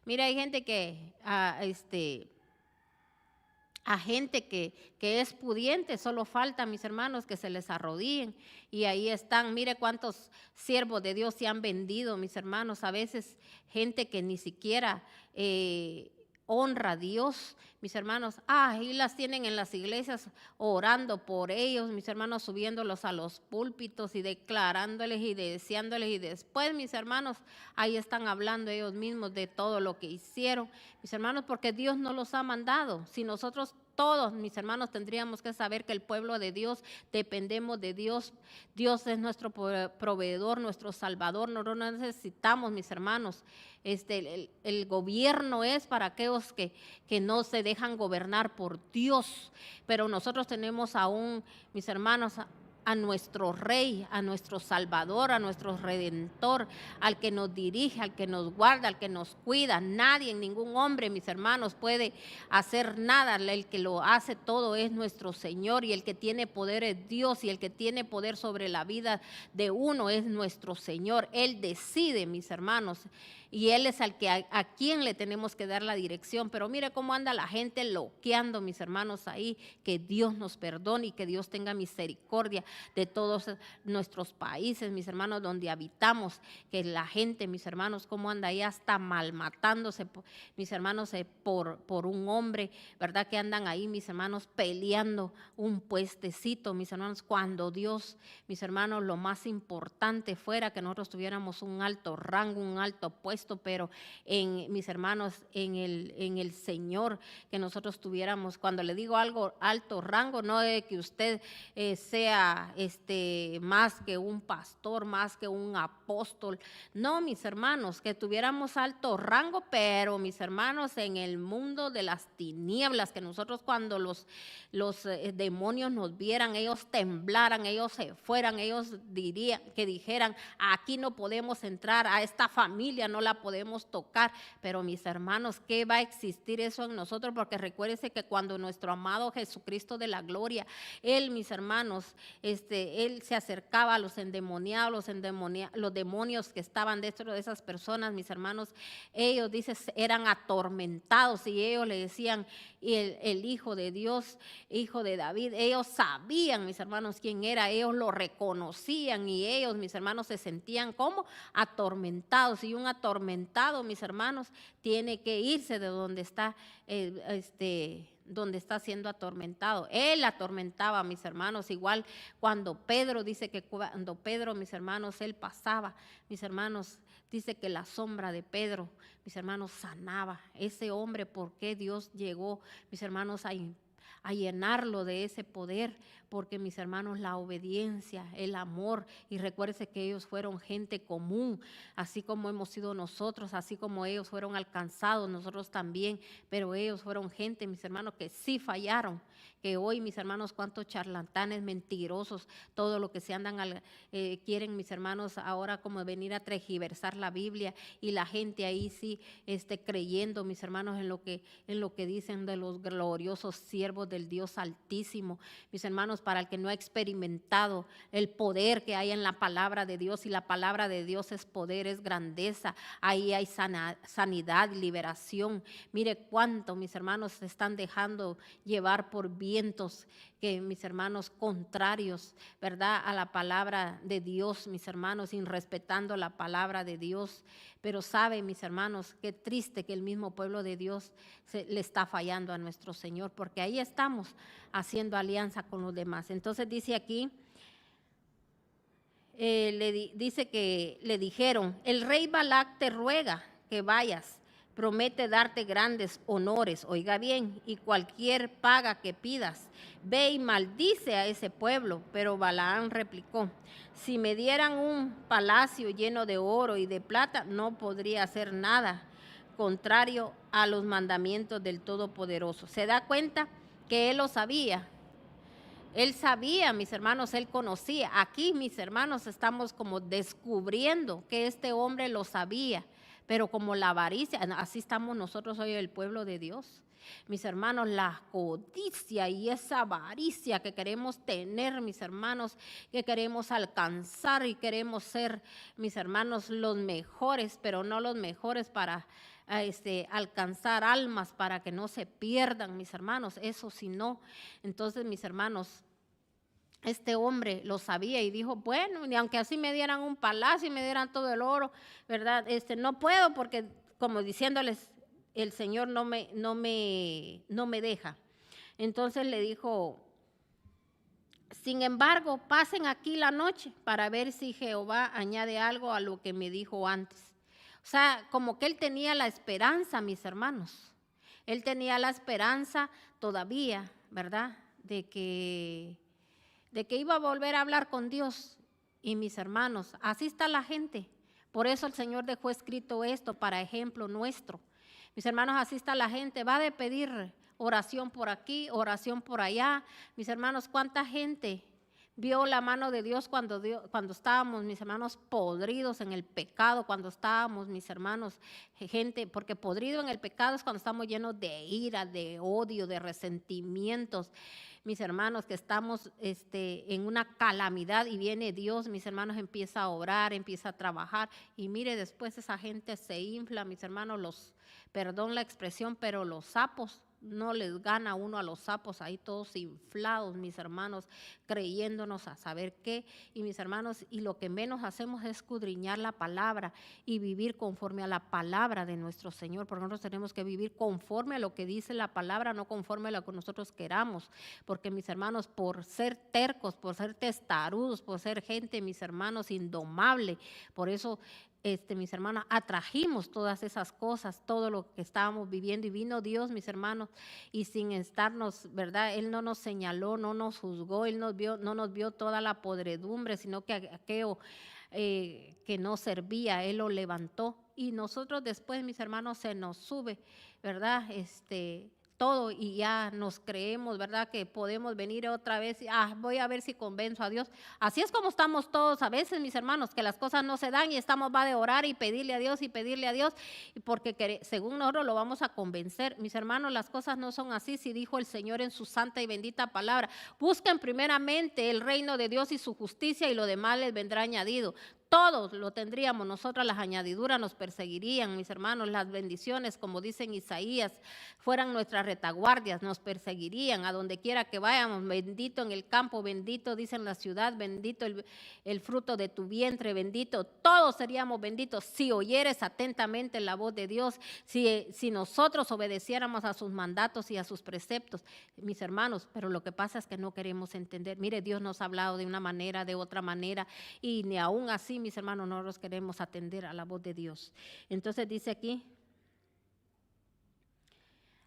mira, hay gente a gente que es pudiente, solo falta, mis hermanos, que se les arrodillen y ahí están. Mire cuántos siervos de Dios se han vendido, mis hermanos, a veces gente que ni siquiera honra a Dios, mis hermanos, y las tienen en las iglesias orando por ellos, mis hermanos, subiéndolos a los púlpitos y declarándoles y deseándoles, y después, mis hermanos, ahí están hablando ellos mismos de todo lo que hicieron, mis hermanos, porque Dios no los ha mandado. Si nosotros todos, mis hermanos, tendríamos que saber que el pueblo de Dios dependemos de Dios. Dios es nuestro proveedor, nuestro salvador. No necesitamos, mis hermanos, el gobierno es para aquellos que no se dejan gobernar por Dios. Pero nosotros tenemos aún, mis hermanos, a nuestro Rey, a nuestro Salvador, a nuestro Redentor, al que nos dirige, al que nos guarda, al que nos cuida. Nadie, ningún hombre, mis hermanos, puede hacer nada. El que lo hace todo es nuestro Señor, y el que tiene poder es Dios, y el que tiene poder sobre la vida de uno es nuestro Señor. Él decide, mis hermanos. y Él es al que a quien le tenemos que dar la dirección. Pero mire cómo anda la gente loqueando, mis hermanos, ahí. Que Dios nos perdone y que Dios tenga misericordia de todos nuestros países, mis hermanos, donde habitamos. Que la gente, mis hermanos, cómo anda ahí hasta mal matándose, mis hermanos, por un hombre, ¿verdad? Que andan ahí, mis hermanos, peleando un puestecito, mis hermanos, cuando Dios, mis hermanos, lo más importante fuera que nosotros tuviéramos un alto rango, un alto puesto, pero mis hermanos, en el Señor, que nosotros tuviéramos, cuando le digo algo alto rango, no es que usted sea más que un pastor, más que un apóstol, no, mis hermanos, que tuviéramos alto rango, pero mis hermanos, en el mundo de las tinieblas, que nosotros cuando los demonios nos vieran, ellos temblaran, ellos se fueran, ellos dijeran, aquí no podemos entrar, a esta familia no la podemos tocar. Pero mis hermanos, ¿qué va a existir eso en nosotros? Porque recuérdense que cuando nuestro amado Jesucristo de la gloria, Él, mis hermanos, Él se acercaba a los endemoniados, los demonios que estaban dentro de esas personas, mis hermanos, ellos, dices, eran atormentados y ellos le decían, el Hijo de Dios, Hijo de David. Ellos sabían, mis hermanos, quién era, ellos lo reconocían y ellos, mis hermanos, se sentían como atormentados. Y un atormentado, mis hermanos, tiene que irse de donde está, donde está siendo atormentado. Él atormentaba, mis hermanos, igual cuando Pedro, dice que cuando Pedro, mis hermanos, él pasaba, mis hermanos, dice que la sombra de Pedro, mis hermanos, sanaba. Ese hombre, ¿por qué Dios llegó, mis hermanos, a llenarlo de ese poder? Porque, mis hermanos, la obediencia, el amor, y recuérdense que ellos fueron gente común, así como hemos sido nosotros, así como ellos fueron alcanzados, nosotros también, pero ellos fueron gente, mis hermanos, que sí fallaron. Que hoy, mis hermanos, cuántos charlatanes, mentirosos, todo lo que se andan, quieren, mis hermanos, ahora como venir a tergiversar la Biblia, y la gente ahí sí creyendo, mis hermanos, en lo que dicen de los gloriosos siervos del Dios Altísimo. Mis hermanos, para el que no ha experimentado el poder que hay en la palabra de Dios, y la palabra de Dios es poder, es grandeza, ahí hay sanidad, liberación. Mire cuánto, mis hermanos, se están dejando llevar por vientos que, mis hermanos, contrarios, ¿verdad?, a la palabra de Dios, mis hermanos, sin respetando la palabra de Dios. Pero sabe, mis hermanos, qué triste que el mismo pueblo de Dios le está fallando a nuestro Señor, porque ahí estamos haciendo alianza con los demás. Entonces dice aquí, dice que le dijeron, el rey Balac te ruega que vayas, promete darte grandes honores, oiga bien, y cualquier paga que pidas. Ve y maldice a ese pueblo. Pero Balaam replicó, si me dieran un palacio lleno de oro y de plata, no podría hacer nada contrario a los mandamientos del Todopoderoso. ¿Se da cuenta que él lo sabía? Él sabía, mis hermanos, él conocía. Aquí, mis hermanos, estamos como descubriendo que este hombre lo sabía. Pero como la avaricia, así estamos nosotros hoy, el pueblo de Dios. Mis hermanos, la codicia y esa avaricia que queremos tener, mis hermanos, que queremos alcanzar y queremos ser, mis hermanos, los mejores, pero no los mejores para alcanzar almas, para que no se pierdan, mis hermanos, eso sí no. Entonces, mis hermanos, este hombre lo sabía y dijo, bueno, ni aunque así me dieran un palacio y me dieran todo el oro, ¿verdad? No puedo, porque como diciéndoles, el Señor no me deja. Entonces le dijo, sin embargo, pasen aquí la noche para ver si Jehová añade algo a lo que me dijo antes. O sea, como que él tenía la esperanza, mis hermanos. Él tenía la esperanza todavía, ¿verdad? De que iba a volver a hablar con Dios. Y mis hermanos, así está la gente. Por eso el Señor dejó escrito esto para ejemplo nuestro. Mis hermanos, así está la gente. Va a pedir oración por aquí, oración por allá. Mis hermanos, ¿cuánta gente, vio la mano de Dios cuando estábamos, mis hermanos, podridos en el pecado, cuando estábamos, mis hermanos, gente, porque podrido en el pecado es cuando estamos llenos de ira, de odio, de resentimientos. Mis hermanos, que estamos en una calamidad y viene Dios, mis hermanos, empieza a orar, empieza a trabajar y mire, después esa gente se infla, mis hermanos, perdón la expresión, pero los sapos no les gana uno a los sapos ahí todos inflados, mis hermanos, creyéndonos a saber qué. Y mis hermanos, y lo que menos hacemos es escudriñar la palabra y vivir conforme a la palabra de nuestro Señor, porque nosotros tenemos que vivir conforme a lo que dice la palabra, no conforme a lo que nosotros queramos, porque mis hermanos, por ser tercos, por ser testarudos, por ser gente, mis hermanos, indomable, por eso mis hermanos, atrajimos todas esas cosas, todo lo que estábamos viviendo y vino Dios, mis hermanos, y sin estarnos, ¿verdad? Él no nos señaló, no nos juzgó, Él no nos vio toda la podredumbre, sino que aquello que no servía, Él lo levantó y nosotros después, mis hermanos, se nos sube, ¿verdad? Todo y ya nos creemos, ¿verdad? Que podemos venir otra vez y voy a ver si convenzo a Dios. Así es como estamos todos a veces, mis hermanos, que las cosas no se dan y va de orar y pedirle a Dios, porque según nosotros lo vamos a convencer. Mis hermanos, las cosas no son así, si dijo el Señor en su santa y bendita palabra. Busquen primeramente el reino de Dios y su justicia y lo demás les vendrá añadido. Todos lo tendríamos, nosotras las añadiduras nos perseguirían, mis hermanos, las bendiciones, como dice en Isaías, fueran nuestras retaguardias, nos perseguirían a donde quiera que vayamos, bendito en el campo, bendito dice en la ciudad, bendito el fruto de tu vientre, bendito, todos seríamos benditos si oyeres atentamente la voz de Dios, si nosotros obedeciéramos a sus mandatos y a sus preceptos, mis hermanos, pero lo que pasa es que no queremos entender. Mire, Dios nos ha hablado de una manera, de otra manera, y ni aún así, mis hermanos, no nos queremos atender a la voz de Dios. Entonces dice aquí,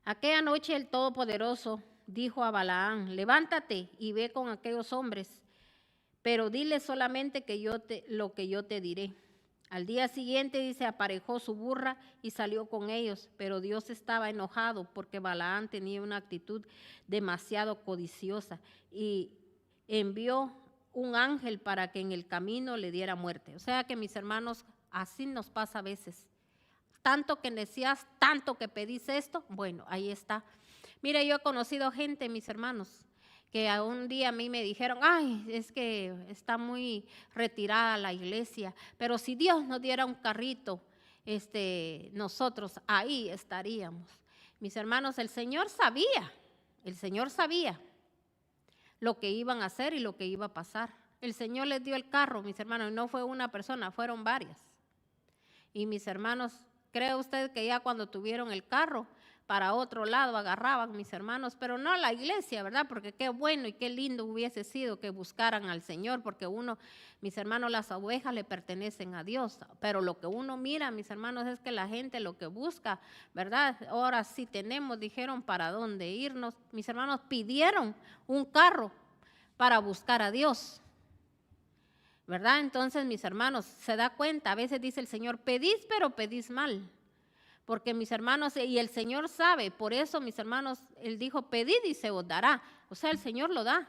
aquella noche el Todopoderoso dijo a Balaam, levántate y ve con aquellos hombres, pero dile solamente lo que yo te diré. Al día siguiente, dice, aparejó su burra y salió con ellos, pero Dios estaba enojado porque Balaam tenía una actitud demasiado codiciosa y envió un ángel para que en el camino le diera muerte. O sea que, mis hermanos, así nos pasa a veces. Tanto que decías, tanto que pedís esto, bueno, ahí está. Mire, yo he conocido gente, mis hermanos, que un día a mí me dijeron, ay, es que está muy retirada la iglesia, pero si Dios nos diera un carrito, nosotros ahí estaríamos. Mis hermanos, el Señor sabía lo que iban a hacer y lo que iba a pasar. El Señor les dio el carro, mis hermanos, y no fue una persona, fueron varias. Y mis hermanos, ¿cree usted que ya cuando tuvieron el carro, para otro lado agarraban, mis hermanos? Pero no la iglesia, ¿verdad? Porque qué bueno y qué lindo hubiese sido que buscaran al Señor, porque mis hermanos, las ovejas le pertenecen a Dios. Pero lo que uno mira, mis hermanos, es que la gente lo que busca, ¿verdad? Ahora sí tenemos, dijeron, ¿para dónde irnos? Mis hermanos pidieron un carro para buscar a Dios, ¿verdad? Entonces, mis hermanos, se da cuenta, a veces dice el Señor, pedís, pero pedís mal. Porque, mis hermanos, y el Señor sabe, por eso, mis hermanos, Él dijo, pedid y se os dará. O sea, el Señor lo da.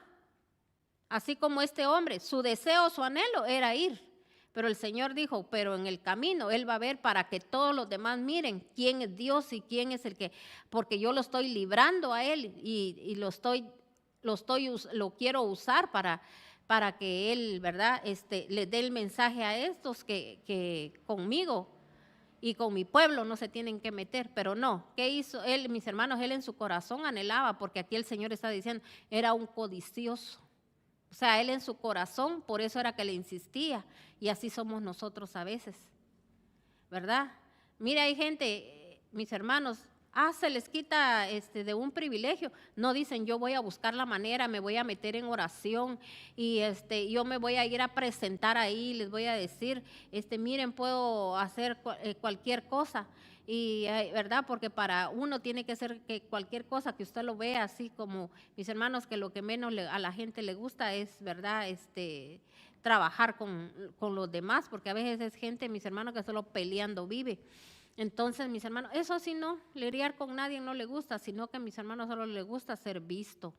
Así como este hombre, su deseo, su anhelo era ir. Pero el Señor dijo, pero en el camino Él va a ver para que todos los demás miren quién es Dios y quién es el que, porque yo lo estoy librando a Él y lo quiero usar para que Él, ¿verdad? Le dé el mensaje a estos que conmigo y con mi pueblo no se tienen que meter, pero no. ¿Qué hizo él, mis hermanos? Él en su corazón anhelaba, porque aquí el Señor está diciendo, era un codicioso. O sea, él en su corazón, por eso era que le insistía, y así somos nosotros a veces, ¿verdad? Mire, hay gente, mis hermanos, se les quita de un privilegio, no dicen yo voy a buscar la manera, me voy a meter en oración y yo me voy a ir a presentar ahí, les voy a decir, miren, puedo hacer cualquier cosa, y verdad, porque para uno tiene que ser que cualquier cosa que usted lo vea así como, mis hermanos, que lo que menos a la gente le gusta es, verdad, trabajar con los demás, porque a veces es gente, mis hermanos, que solo peleando vive. Entonces, mis hermanos, eso sí no, lidiar con nadie no le gusta, sino que a mis hermanos solo les gusta ser visto,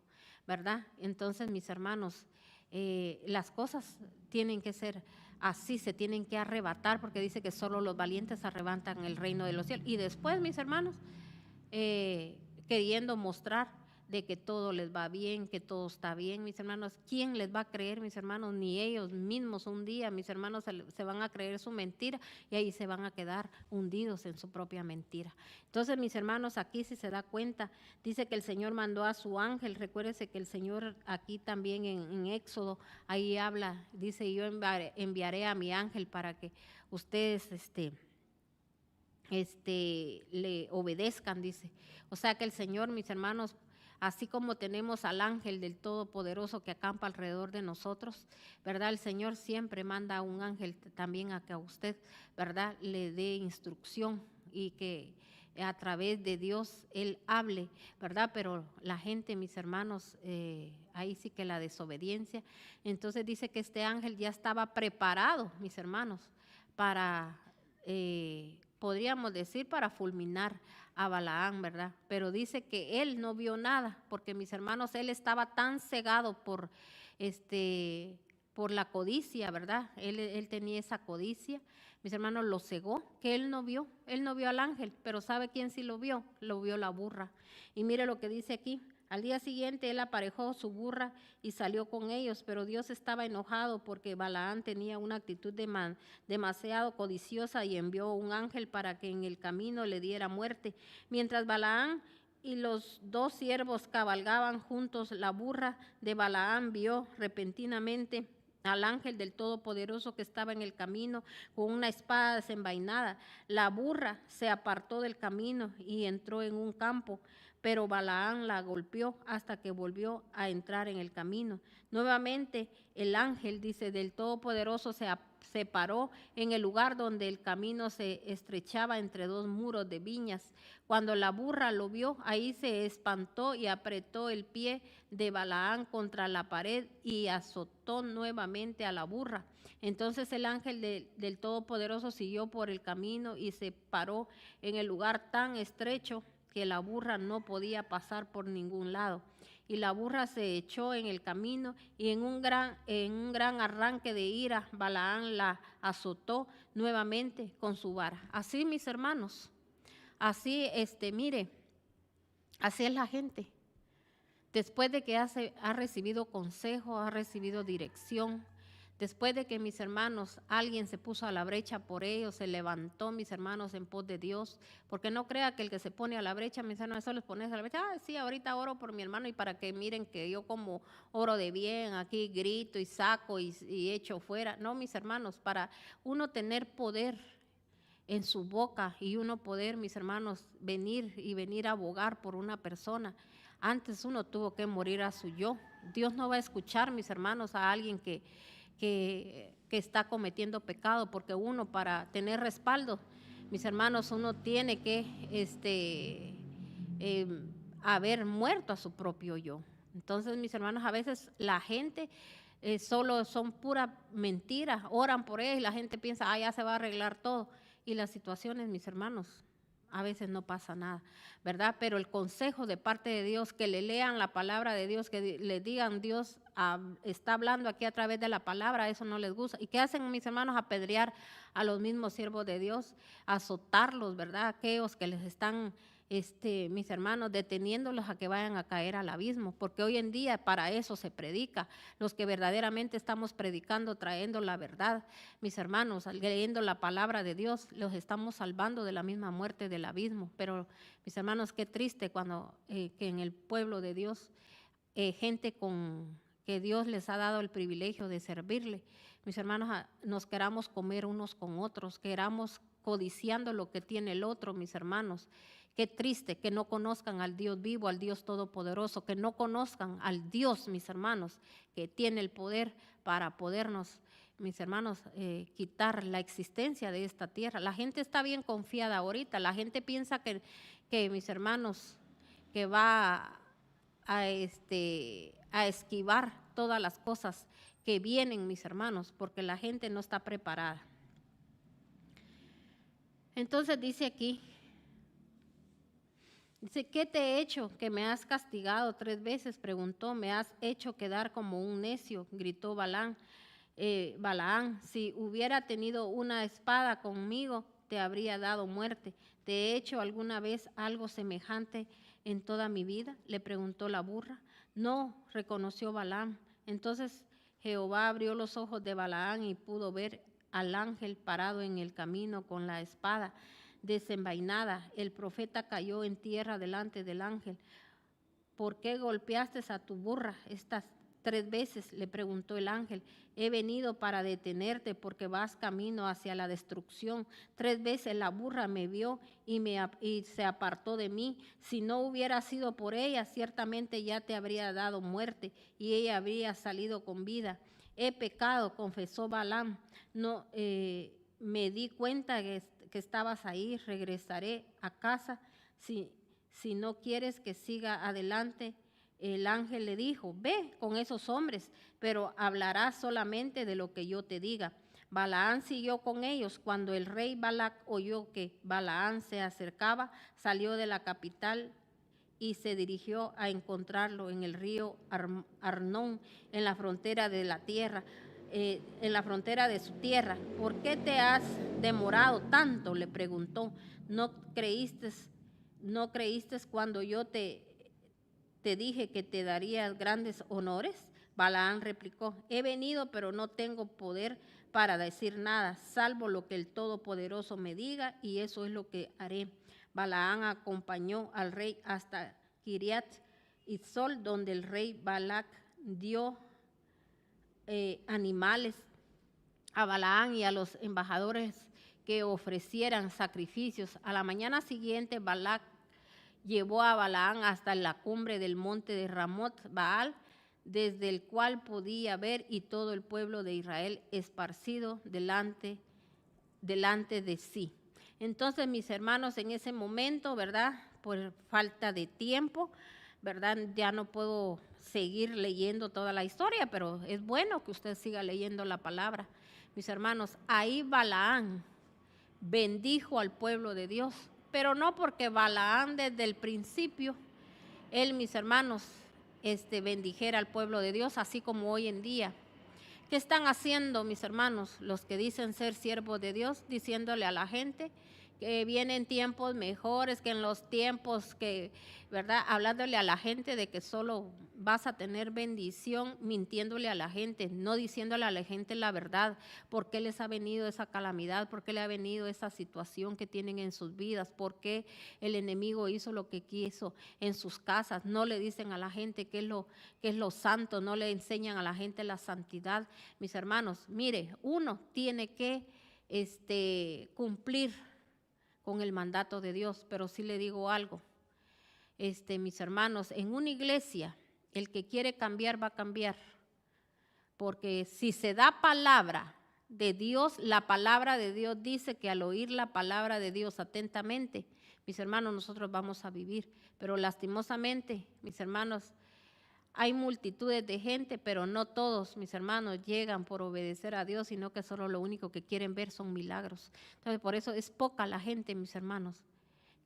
¿verdad? Entonces, mis hermanos, las cosas tienen que ser así, se tienen que arrebatar, porque dice que solo los valientes arrebatan el reino de los cielos. Y después, mis hermanos, queriendo mostrar de que todo les va bien, que todo está bien, mis hermanos. ¿Quién les va a creer, mis hermanos? Ni ellos mismos. Un día, mis hermanos, se van a creer su mentira y ahí se van a quedar hundidos en su propia mentira. Entonces, mis hermanos, aquí si se da cuenta, dice que el Señor mandó a su ángel. Recuérdese que el Señor aquí también en Éxodo, ahí habla, dice, yo enviaré a mi ángel para que ustedes le obedezcan, dice. O sea que el Señor, mis hermanos, así como tenemos al ángel del Todopoderoso que acampa alrededor de nosotros, ¿verdad? El Señor siempre manda a un ángel también a que a usted, ¿verdad?, le dé instrucción y que a través de Dios Él hable, ¿verdad? Pero la gente, mis hermanos, ahí sí que la desobediencia. Entonces dice que este ángel ya estaba preparado, mis hermanos, para, podríamos decir, para fulminar a Balaam, ¿verdad? Pero dice que él no vio nada, porque mis hermanos, él estaba tan cegado por la codicia, ¿verdad? Él tenía esa codicia, mis hermanos, lo cegó, que él no vio al ángel, pero ¿sabe quién sí lo vio? Lo vio la burra. Y mire lo que dice aquí. Al día siguiente él aparejó su burra y salió con ellos, pero Dios estaba enojado porque Balaam tenía una actitud demasiado codiciosa y envió un ángel para que en el camino le diera muerte. Mientras Balaam y los dos siervos cabalgaban juntos, la burra de Balaam vio repentinamente al ángel del Todopoderoso que estaba en el camino con una espada desenvainada. La burra se apartó del camino y entró en un campo, pero Balaam la golpeó hasta que volvió a entrar en el camino. Nuevamente el ángel, dice, del Todopoderoso se paró en el lugar donde el camino se estrechaba entre dos muros de viñas. Cuando la burra lo vio, ahí se espantó y apretó el pie de Balaam contra la pared y azotó nuevamente a la burra. Entonces el ángel del Todopoderoso siguió por el camino y se paró en el lugar tan estrecho que la burra no podía pasar por ningún lado. Y la burra se echó en el camino y en un gran arranque de ira, Balaam la azotó nuevamente con su vara. Así, mis hermanos, así, mire, así es la gente. Después de que ha recibido consejo, ha recibido dirección, después de que, mis hermanos, alguien se puso a la brecha por ellos, se levantó, mis hermanos, en pos de Dios, porque no crea que el que se pone a la brecha, mis hermanos, eso les pones a la brecha, sí, ahorita oro por mi hermano y para que miren que yo como oro de bien, aquí grito y saco y echo fuera. No, mis hermanos, para uno tener poder en su boca y uno poder, mis hermanos, venir a abogar por una persona, antes uno tuvo que morir a su yo. Dios no va a escuchar, mis hermanos, a alguien que está cometiendo pecado, porque uno, para tener respaldo, mis hermanos, uno tiene que haber muerto a su propio yo. Entonces, mis hermanos, a veces la gente solo son pura mentira, oran por él y la gente piensa, ya se va a arreglar todo. Y las situaciones, mis hermanos, a veces no pasa nada, ¿verdad? Pero el consejo de parte de Dios, que le lean la palabra de Dios, que le digan, Dios está hablando aquí a través de la palabra, eso no les gusta. ¿Y qué hacen, mis hermanos? Apedrear a los mismos siervos de Dios, azotarlos, ¿verdad? Aquellos que les están, mis hermanos, deteniéndolos a que vayan a caer al abismo, porque hoy en día para eso se predica. Los que verdaderamente estamos predicando, trayendo la verdad, mis hermanos, leyendo la palabra de Dios, los estamos salvando de la misma muerte del abismo. Pero, mis hermanos, qué triste cuando que en el pueblo de Dios, gente que Dios les ha dado el privilegio de servirle, mis hermanos, nos queramos comer unos con otros, queramos codiciando lo que tiene el otro, mis hermanos. Qué triste que no conozcan al Dios vivo, al Dios todopoderoso, que no conozcan al Dios, mis hermanos, que tiene el poder para podernos, mis hermanos, quitar la existencia de esta tierra. La gente está bien confiada ahorita, la gente piensa que mis hermanos, que va a esquivar todas las cosas que vienen, mis hermanos, porque la gente no está preparada. Entonces dice aquí, Dice, ¿qué te he hecho que me has castigado 3 veces? Preguntó. ¿Me has hecho quedar como un necio? Gritó Balaam. Si hubiera tenido una espada conmigo, te habría dado muerte. ¿Te he hecho alguna vez algo semejante en toda mi vida?, le preguntó la burra. No, reconoció Balaam. Entonces Jehová abrió los ojos de Balaam y pudo ver al ángel parado en el camino con la espada desenvainada. El profeta cayó en tierra delante del ángel. ¿Por qué golpeaste a tu burra estas 3 veces?, le preguntó el ángel. He venido para detenerte porque vas camino hacia la destrucción. 3 veces la burra me vio y se apartó de mí. Si no hubiera sido por ella, ciertamente ya te habría dado muerte y ella habría salido con vida. He pecado, confesó Balaam. No, me di cuenta que estabas ahí. Regresaré a casa si no quieres que siga adelante. El ángel le dijo, ve con esos hombres, pero hablarás solamente de lo que yo te diga. Balaam siguió con ellos. Cuando el rey Balac oyó que Balaam se acercaba, salió de la capital y se dirigió a encontrarlo en el río Arnón, en la frontera de la tierra, en la frontera de su tierra. ¿Por qué te has demorado tanto?, le preguntó. ¿No creíste cuando yo te dije que te daría grandes honores? Balaam replicó, he venido, pero no tengo poder para decir nada, salvo lo que el Todopoderoso me diga, y eso es lo que haré. Balaam acompañó al rey hasta Kiriat Itzol, donde el rey Balac dio animales a Balaam y a los embajadores que ofrecieran sacrificios. A la mañana siguiente, Balac llevó a Balaam hasta la cumbre del monte de Ramot Baal, desde el cual podía ver y todo el pueblo de Israel esparcido delante de sí. Entonces, mis hermanos, en ese momento, ¿verdad?, por falta de tiempo, ¿verdad?, ya no puedo seguir leyendo toda la historia, pero es bueno que usted siga leyendo la palabra. Mis hermanos, ahí Balaam bendijo al pueblo de Dios, pero no porque Balaam desde el principio, él, mis hermanos, bendijera al pueblo de Dios, así como hoy en día. ¿Qué están haciendo, mis hermanos, los que dicen ser siervos de Dios? Diciéndole a la gente que vienen tiempos mejores, que en los tiempos que, ¿verdad?, hablándole a la gente de que solo vas a tener bendición, mintiéndole a la gente, no diciéndole a la gente la verdad, por qué les ha venido esa calamidad, por qué le ha venido esa situación que tienen en sus vidas, por qué el enemigo hizo lo que quiso en sus casas. No le dicen a la gente qué es lo santo, no le enseñan a la gente la santidad. Mis hermanos, mire, uno tiene que cumplir con el mandato de Dios, pero sí le digo algo, mis hermanos, en una iglesia el que quiere cambiar va a cambiar, porque si se da palabra de Dios, la palabra de Dios dice que al oír la palabra de Dios atentamente, mis hermanos, nosotros vamos a vivir, pero lastimosamente, mis hermanos, hay multitudes de gente, pero no todos, mis hermanos, llegan por obedecer a Dios, sino que solo lo único que quieren ver son milagros. Entonces, por eso es poca la gente, mis hermanos,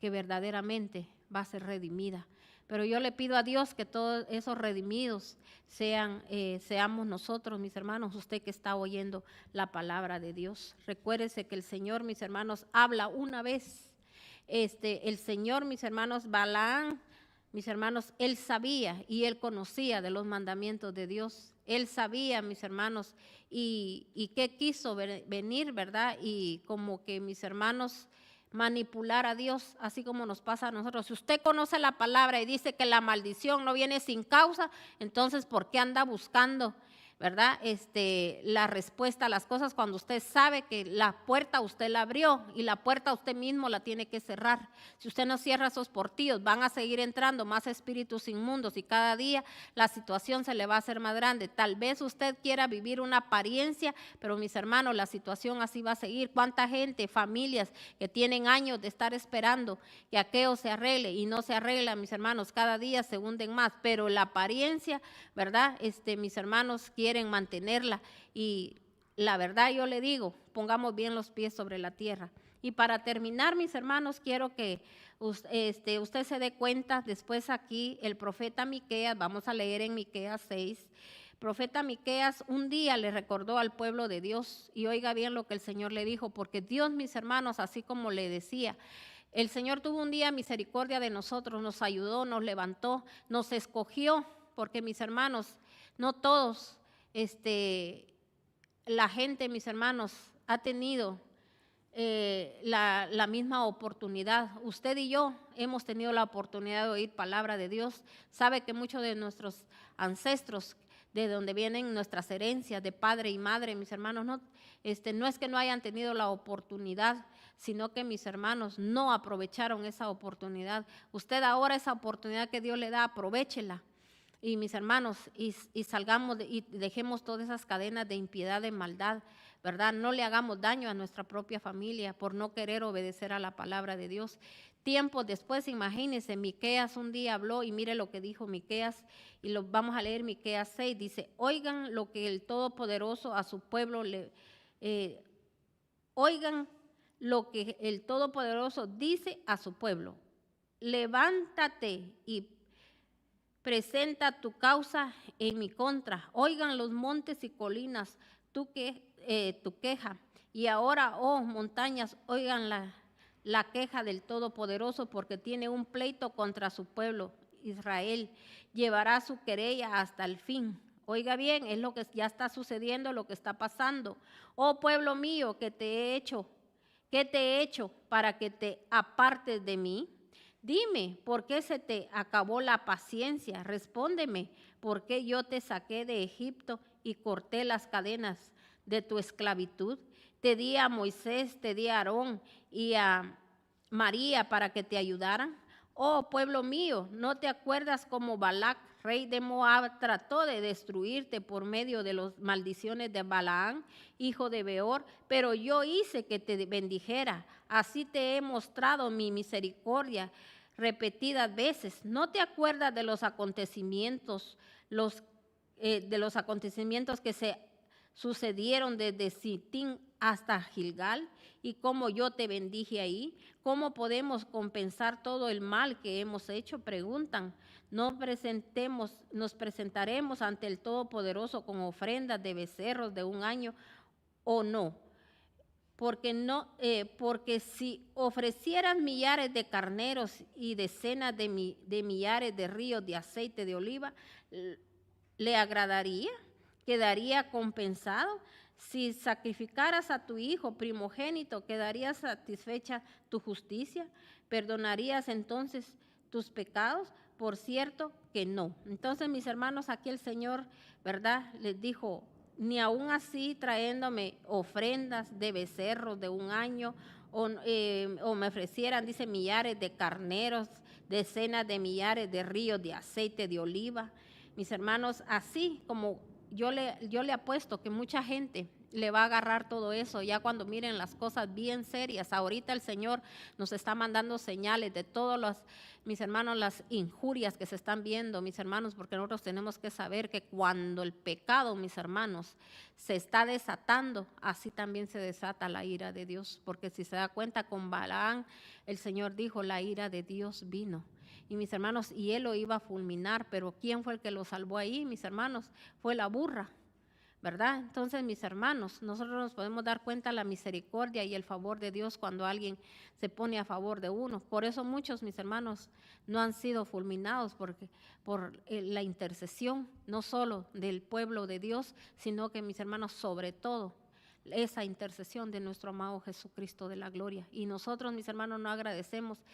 que verdaderamente va a ser redimida. Pero yo le pido a Dios que todos esos redimidos seamos nosotros, mis hermanos, usted que está oyendo la palabra de Dios. Recuérdese que el Señor, mis hermanos, habla una vez. El Señor, mis hermanos, Balaam, mis hermanos, él sabía y él conocía de los mandamientos de Dios. Él sabía, mis hermanos, y qué quiso venir, ¿verdad? Y como que, mis hermanos, manipular a Dios, así como nos pasa a nosotros. Si usted conoce la palabra y dice que la maldición no viene sin causa, entonces, ¿por qué anda buscando, verdad, la respuesta a las cosas cuando usted sabe que la puerta usted la abrió y la puerta usted mismo la tiene que cerrar? Si usted no cierra esos portillos, van a seguir entrando más espíritus inmundos y cada día la situación se le va a hacer más grande. Tal vez usted quiera vivir una apariencia, pero mis hermanos, la situación así va a seguir. ¿Cuánta gente, familias que tienen años de estar esperando que aquello se arregle y no se arregla, mis hermanos? Cada día se hunden más, pero la apariencia, ¿verdad? Mis hermanos quieren mantenerla, y la verdad yo le digo, pongamos bien los pies sobre la tierra Y para terminar, mis hermanos, quiero que usted se dé cuenta, después aquí el profeta Miqueas, vamos a leer en Miqueas 6, profeta Miqueas un día le recordó al pueblo de Dios, y oiga bien lo que el Señor le dijo, porque Dios, mis hermanos, así como le decía, el Señor tuvo un día misericordia de nosotros, nos ayudó, nos levantó, nos escogió, porque mis hermanos, no todos, la gente, mis hermanos, ha tenido la misma oportunidad. Usted y yo hemos tenido la oportunidad de oír palabra de Dios. Sabe que muchos de nuestros ancestros, de donde vienen nuestras herencias de padre y madre, mis hermanos, no es que no hayan tenido la oportunidad, sino que mis hermanos no aprovecharon esa oportunidad. Usted ahora esa oportunidad que Dios le da, aprovéchela. Y mis hermanos, y salgamos y dejemos todas esas cadenas de impiedad, de maldad, ¿verdad? No le hagamos daño a nuestra propia familia por no querer obedecer a la palabra de Dios. Tiempos después, imagínense, Miqueas un día habló y mire lo que dijo Miqueas, y lo vamos a leer Miqueas 6, dice, oigan lo que el Todopoderoso a su pueblo oigan lo que el Todopoderoso dice a su pueblo, levántate y presenta tu causa en mi contra, oigan los montes y colinas, tu queja, y ahora, oh montañas, oigan la queja del Todopoderoso, porque tiene un pleito contra su pueblo, Israel, llevará su querella hasta el fin. Oiga bien, es lo que ya está sucediendo, lo que está pasando. Oh pueblo mío, ¿qué te he hecho? ¿Qué te he hecho para que te apartes de mí? Dime, ¿por qué se te acabó la paciencia? Respóndeme, ¿por qué yo te saqué de Egipto y corté las cadenas de tu esclavitud? Te di a Moisés, te di a Aarón y a María para que te ayudaran. Oh, pueblo mío, ¿no te acuerdas cómo Balac, rey de Moab, trató de destruirte por medio de las maldiciones de Balaán, hijo de Beor? Pero yo hice que te bendijera, así te he mostrado mi misericordia repetidas veces. ¿No te acuerdas de los acontecimientos, que se sucedieron desde Sitín hasta Gilgal, y cómo yo te bendije ahí? ¿Cómo podemos compensar todo el mal que hemos hecho? Preguntan. Nos presentaremos ante el Todopoderoso con ofrendas de becerros de un año o no. Porque si ofrecieras millares de carneros y decenas de millares de ríos de aceite de oliva, ¿le agradaría? ¿Quedaría compensado? Si sacrificaras a tu hijo primogénito, ¿quedaría satisfecha tu justicia? ¿Perdonarías entonces tus pecados? Por cierto que no. Entonces, mis hermanos, aquí el Señor, ¿verdad?, les dijo, ni aún así trayéndome ofrendas de becerros de un año, o me ofrecieran, dice, millares de carneros, decenas de millares de ríos de aceite de oliva. Mis hermanos, así como yo le apuesto que mucha gente le va a agarrar todo eso ya cuando miren las cosas bien serias. Ahorita el Señor nos está mandando señales de todas mis hermanos, las injurias que se están viendo, mis hermanos, porque nosotros tenemos que saber que cuando el pecado, mis hermanos, se está desatando, así también se desata la ira de Dios, porque si se da cuenta con Balaán, el Señor dijo, la ira de Dios vino. Y mis hermanos, y él lo iba a fulminar, pero ¿quién fue el que lo salvó ahí, mis hermanos? Fue la burra, ¿verdad? Entonces, mis hermanos, nosotros nos podemos dar cuenta de la misericordia y el favor de Dios cuando alguien se pone a favor de uno. Por eso muchos, mis hermanos, no han sido fulminados por la intercesión, no solo del pueblo de Dios, sino que, mis hermanos, sobre todo, esa intercesión de nuestro amado Jesucristo de la gloria. Y nosotros, mis hermanos, no agradecemos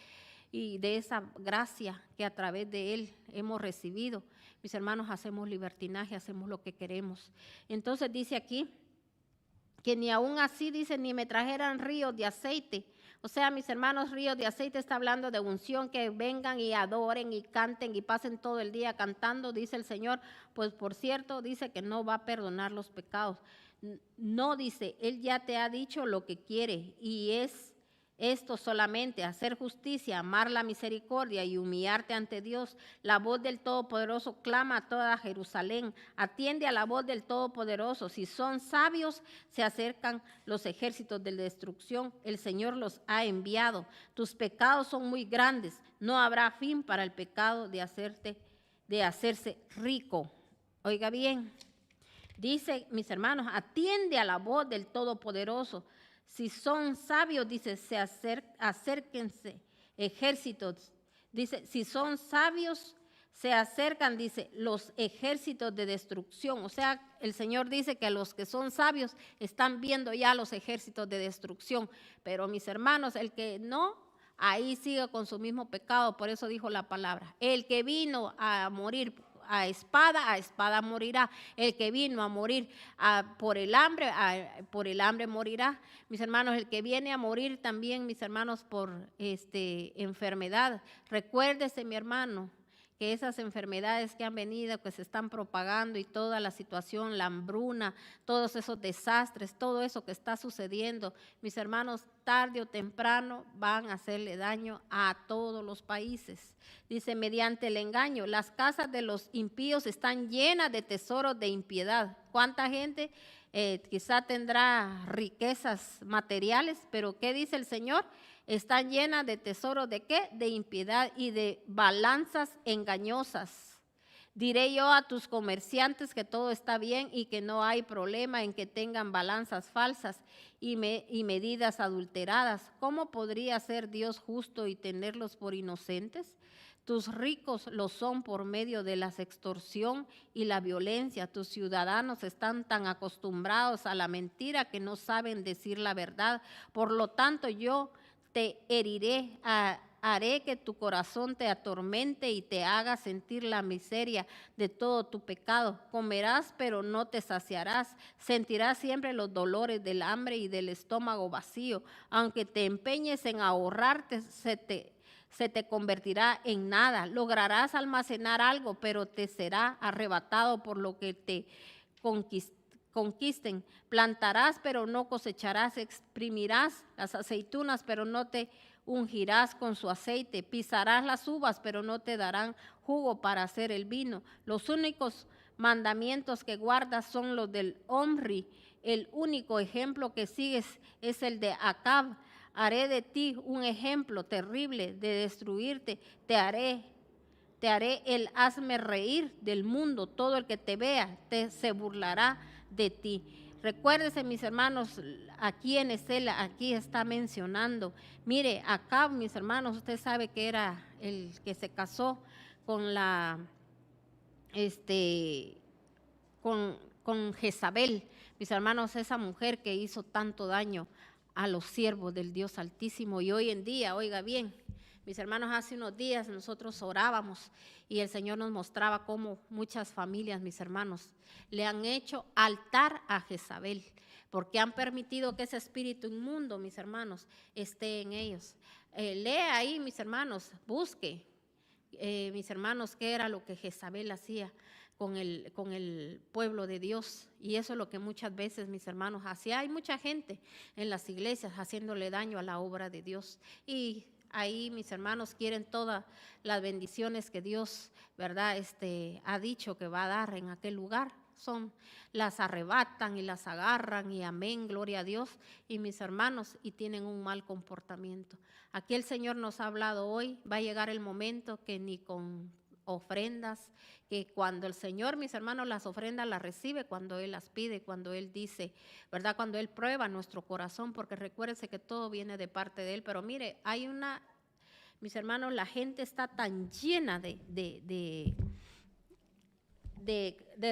y de esa gracia que a través de Él hemos recibido, mis hermanos, hacemos libertinaje, hacemos lo que queremos. Entonces dice aquí que ni aún así, dice, ni me trajeran ríos de aceite. O sea, mis hermanos, ríos de aceite está hablando de unción, que vengan y adoren y canten y pasen todo el día cantando, dice el Señor. Pues por cierto, dice que no va a perdonar los pecados. No, dice, Él ya te ha dicho lo que quiere y es Esto solamente, hacer justicia, amar la misericordia y humillarte ante Dios. La voz del Todopoderoso clama a toda Jerusalén. Atiende a la voz del Todopoderoso. Si son sabios, se acercan los ejércitos de destrucción. El Señor los ha enviado. Tus pecados son muy grandes. No habrá fin para el pecado de hacerse rico. Oiga bien, dice, mis hermanos, atiende a la voz del Todopoderoso. Si son sabios, dice, acérquense ejércitos. Dice, si son sabios, se acercan, dice, los ejércitos de destrucción. O sea, el Señor dice que los que son sabios están viendo ya los ejércitos de destrucción. Pero mis hermanos, el que no, ahí sigue con su mismo pecado. Por eso dijo la palabra. El que vino a morir a espada morirá. El que vino a morir por el hambre morirá. Mis hermanos, el que viene a morir también, mis hermanos, por enfermedad. Recuérdese, mi hermano, que esas enfermedades que han venido, que se están propagando y toda la situación, la hambruna, todos esos desastres, todo eso que está sucediendo, mis hermanos, tarde o temprano van a hacerle daño a todos los países. Dice, mediante el engaño, las casas de los impíos están llenas de tesoros de impiedad. ¿Cuánta gente quizá tendrá riquezas materiales? Pero ¿qué dice el Señor? Están llenas de tesoros ¿de qué? De impiedad y de balanzas engañosas. Diré yo a tus comerciantes que todo está bien y que no hay problema en que tengan balanzas falsas y medidas adulteradas. ¿Cómo podría ser Dios justo y tenerlos por inocentes? Tus ricos lo son por medio de la extorsión y la violencia. Tus ciudadanos están tan acostumbrados a la mentira que no saben decir la verdad. Por lo tanto, yo te heriré, haré que tu corazón te atormente y te haga sentir la miseria de todo tu pecado. Comerás, pero no te saciarás. Sentirás siempre los dolores del hambre y del estómago vacío. Aunque te empeñes en ahorrarte, se te convertirá en nada. Lograrás almacenar algo, pero te será arrebatado por lo que te conquisten. Plantarás, pero no cosecharás. Exprimirás las aceitunas, pero no te ungirás con su aceite. Pisarás las uvas, pero no te darán jugo para hacer el vino. Los únicos mandamientos que guardas son los del Omri. El único ejemplo que sigues es el de Acab. Haré de ti un ejemplo terrible de destruirte. Te haré el hazme reír del mundo. Todo el que te vea se burlará de ti. Recuérdese, mis hermanos, aquí en Estela, aquí está mencionando. Mire, acá, mis hermanos, usted sabe que era el que se casó con con Jezabel. Mis hermanos, esa mujer que hizo tanto daño a los siervos del Dios Altísimo. Y hoy en día, oiga bien, mis hermanos, hace unos días nosotros orábamos y el Señor nos mostraba cómo muchas familias, mis hermanos, le han hecho altar a Jezabel, porque han permitido que ese espíritu inmundo, mis hermanos, esté en ellos. Lea ahí, mis hermanos, busque, mis hermanos, qué era lo que Jezabel hacía con el pueblo de Dios. Y eso es lo que muchas veces, mis hermanos, hacía. Hay mucha gente en las iglesias haciéndole daño a la obra de Dios. Y ahí, mis hermanos, quieren todas las bendiciones que Dios, ¿verdad?, ha dicho que va a dar en aquel lugar. Las arrebatan y las agarran y amén, gloria a Dios. Y mis hermanos, y tienen un mal comportamiento. Aquí el Señor nos ha hablado hoy, va a llegar el momento que ni con ofrendas, que cuando el Señor, mis hermanos, las ofrendas las recibe cuando Él las pide, cuando Él dice, ¿verdad?, cuando Él prueba nuestro corazón, porque recuérdense que todo viene de parte de Él. Pero mire, mis hermanos, la gente está tan llena de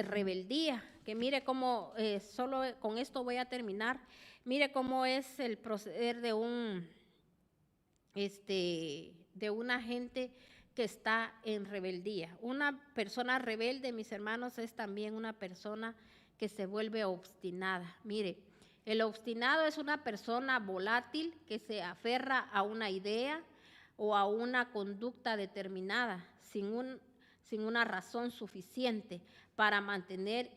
rebeldía, que mire cómo, solo con esto voy a terminar, mire cómo es el proceder de una gente que está en rebeldía. Una persona rebelde, mis hermanos, es también una persona que se vuelve obstinada. Mire, el obstinado es una persona volátil que se aferra a una idea o a una conducta determinada sin una razón suficiente para mantener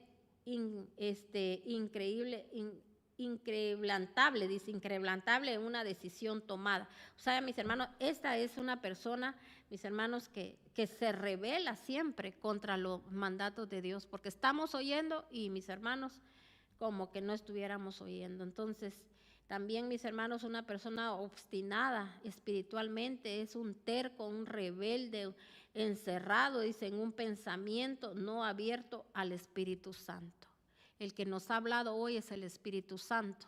increblantable, dice increblantable en una decisión tomada. O sea, mis hermanos, esta es una persona, mis hermanos, que se revela siempre contra los mandatos de Dios, porque estamos oyendo y mis hermanos, como que no estuviéramos oyendo. Entonces, también, mis hermanos, una persona obstinada espiritualmente, es un terco, un rebelde, encerrado, dice, en un pensamiento no abierto al Espíritu Santo. El que nos ha hablado hoy es el Espíritu Santo.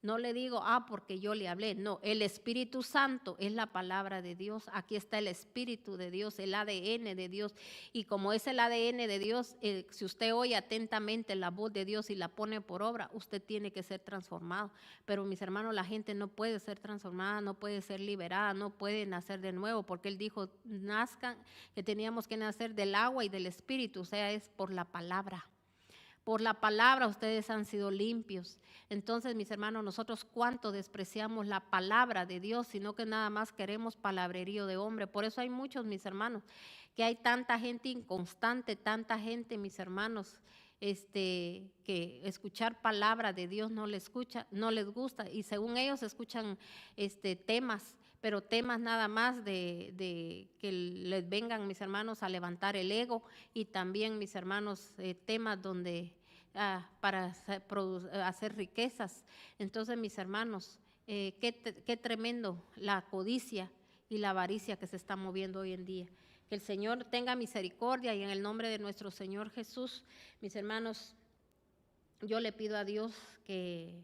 No le digo, porque yo le hablé. No, el Espíritu Santo es la palabra de Dios. Aquí está el Espíritu de Dios, el ADN de Dios. Y como es el ADN de Dios, si usted oye atentamente la voz de Dios y la pone por obra, usted tiene que ser transformado. Pero mis hermanos, la gente no puede ser transformada, no puede ser liberada, no puede nacer de nuevo, porque Él dijo, nazcan, que teníamos que nacer del agua y del Espíritu, o sea, es por la palabra. Por la palabra ustedes han sido limpios. Entonces, mis hermanos, nosotros cuánto despreciamos la palabra de Dios, sino que nada más queremos palabrerío de hombre. Por eso hay muchos, mis hermanos, que hay tanta gente inconstante, tanta gente, mis hermanos, que escuchar palabra de Dios no les gusta, y según ellos escuchan temas, pero temas nada más de que les vengan, mis hermanos, a levantar el ego, y también, mis hermanos, temas donde para hacer riquezas. Entonces, mis hermanos, qué tremendo la codicia y la avaricia que se está moviendo hoy en día. Que el Señor tenga misericordia, y en el nombre de nuestro Señor Jesús, mis hermanos, yo le pido a Dios que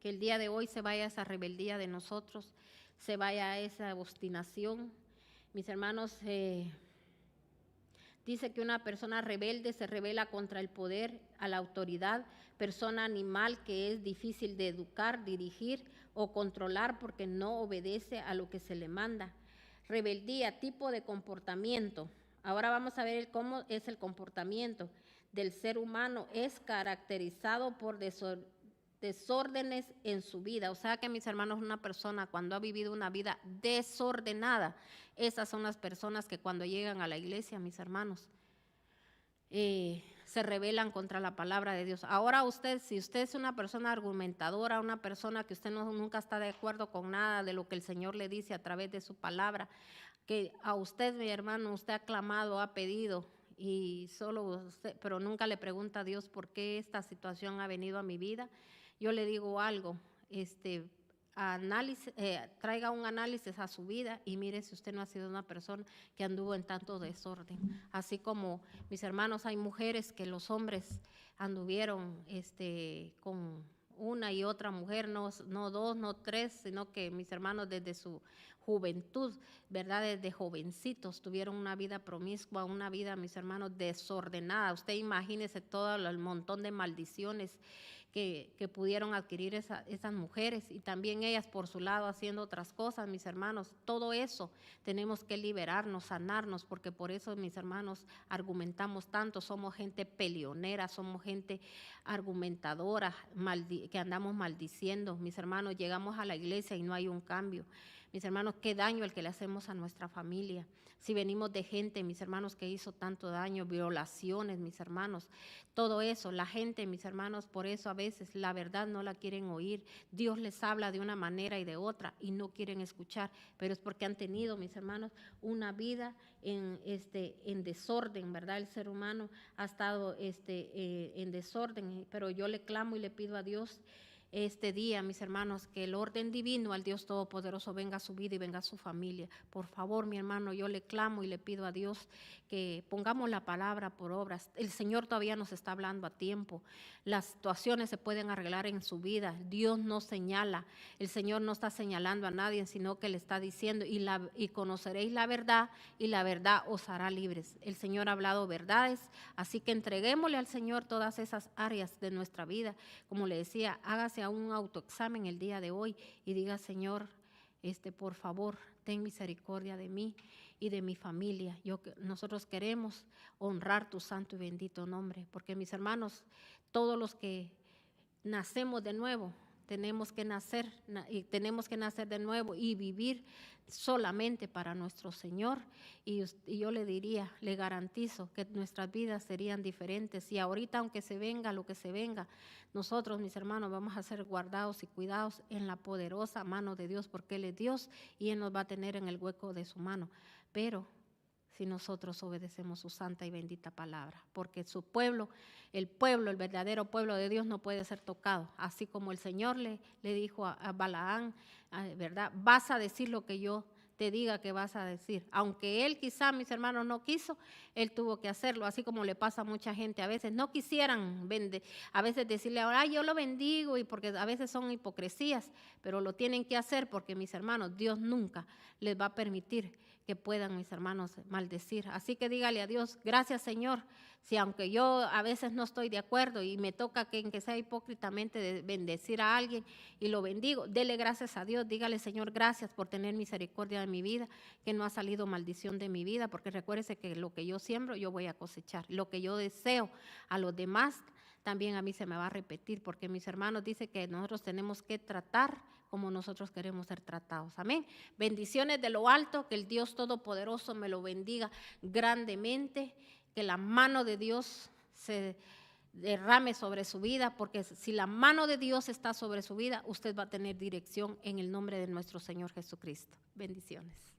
el día de hoy se vaya esa rebeldía de nosotros, se vaya esa obstinación. Mis hermanos, dice que una persona rebelde se rebela contra el poder, a la autoridad, persona animal que es difícil de educar, dirigir o controlar porque no obedece a lo que se le manda. Rebeldía, tipo de comportamiento. Ahora vamos a ver cómo es el comportamiento del ser humano. Es caracterizado por desórdenes en su vida. O sea que, mis hermanos, una persona cuando ha vivido una vida desordenada, esas son las personas que cuando llegan a la iglesia, mis hermanos, se rebelan contra la palabra de Dios. Ahora si usted es una persona argumentadora, una persona que usted nunca está de acuerdo con nada de lo que el Señor le dice a través de su palabra, que a usted, mi hermano, usted ha clamado, ha pedido, y solo usted, pero nunca le pregunta a Dios por qué esta situación ha venido a mi vida. Yo le digo algo, traiga un análisis a su vida y mire si usted no ha sido una persona que anduvo en tanto desorden. Así como, mis hermanos, hay mujeres que los hombres anduvieron con una y otra mujer, no dos, no tres, sino que, mis hermanos, desde su juventud, ¿verdad? Desde jovencitos tuvieron una vida promiscua, una vida, mis hermanos, desordenada. Usted imagínese todo el montón de maldiciones que pudieron adquirir esas mujeres, y también ellas por su lado haciendo otras cosas, mis hermanos. Todo eso tenemos que liberarnos, sanarnos, porque por eso, mis hermanos, argumentamos tanto, somos gente peleonera, somos gente argumentadora, que andamos maldiciendo. Mis hermanos, llegamos a la iglesia y no hay un cambio. Mis hermanos, qué daño el que le hacemos a nuestra familia. Si venimos de gente, mis hermanos, que hizo tanto daño, violaciones, mis hermanos, todo eso, la gente, mis hermanos, por eso a veces la verdad no la quieren oír. Dios les habla de una manera y de otra y no quieren escuchar, pero es porque han tenido, mis hermanos, una vida en desorden, ¿verdad? El ser humano ha estado en desorden, pero yo le clamo y le pido a Dios este día, mis hermanos, que el orden divino al Dios Todopoderoso venga a su vida y venga a su familia. Por favor, mi hermano, yo le clamo y le pido a Dios que pongamos la palabra por obras. El Señor todavía nos está hablando a tiempo. Las situaciones se pueden arreglar en su vida. Dios no señala. El Señor no está señalando a nadie, sino que le está diciendo, y conoceréis la verdad, y la verdad os hará libres. El Señor ha hablado verdades, así que entreguémosle al Señor todas esas áreas de nuestra vida. Como le decía, hágase a un autoexamen el día de hoy y diga, Señor, por favor, ten misericordia de mí y de mi familia. Nosotros queremos honrar tu santo y bendito nombre, porque, mis hermanos, todos los que nacemos de nuevo tenemos que nacer y tenemos que nacer de nuevo y vivir solamente para nuestro Señor. Y yo le diría, le garantizo que nuestras vidas serían diferentes. Y ahorita, aunque se venga lo que se venga, nosotros, mis hermanos, vamos a ser guardados y cuidados en la poderosa mano de Dios, porque Él es Dios y Él nos va a tener en el hueco de su mano. Pero si nosotros obedecemos su santa y bendita palabra, porque su pueblo, el verdadero pueblo de Dios no puede ser tocado, así como el Señor le dijo a Balaán, ¿verdad? Vas a decir lo que yo te diga que vas a decir, aunque él quizá, mis hermanos, no quiso, él tuvo que hacerlo, así como le pasa a mucha gente, a veces no quisieran a veces decirle ahora yo lo bendigo, y porque a veces son hipocresías, pero lo tienen que hacer porque, mis hermanos, Dios nunca les va a permitir que puedan, mis hermanos, maldecir. Así que dígale a Dios, gracias Señor, si aunque yo a veces no estoy de acuerdo y me toca que sea hipócritamente de bendecir a alguien y lo bendigo, dele gracias a Dios, dígale Señor, gracias por tener misericordia de mi vida, que no ha salido maldición de mi vida, porque recuérdese que lo que yo siembro yo voy a cosechar, lo que yo deseo a los demás también a mí se me va a repetir, porque mis hermanos dicen que nosotros tenemos que tratar como nosotros queremos ser tratados. Amén. Bendiciones de lo alto, que el Dios Todopoderoso me lo bendiga grandemente, que la mano de Dios se derrame sobre su vida, porque si la mano de Dios está sobre su vida, usted va a tener dirección en el nombre de nuestro Señor Jesucristo. Bendiciones.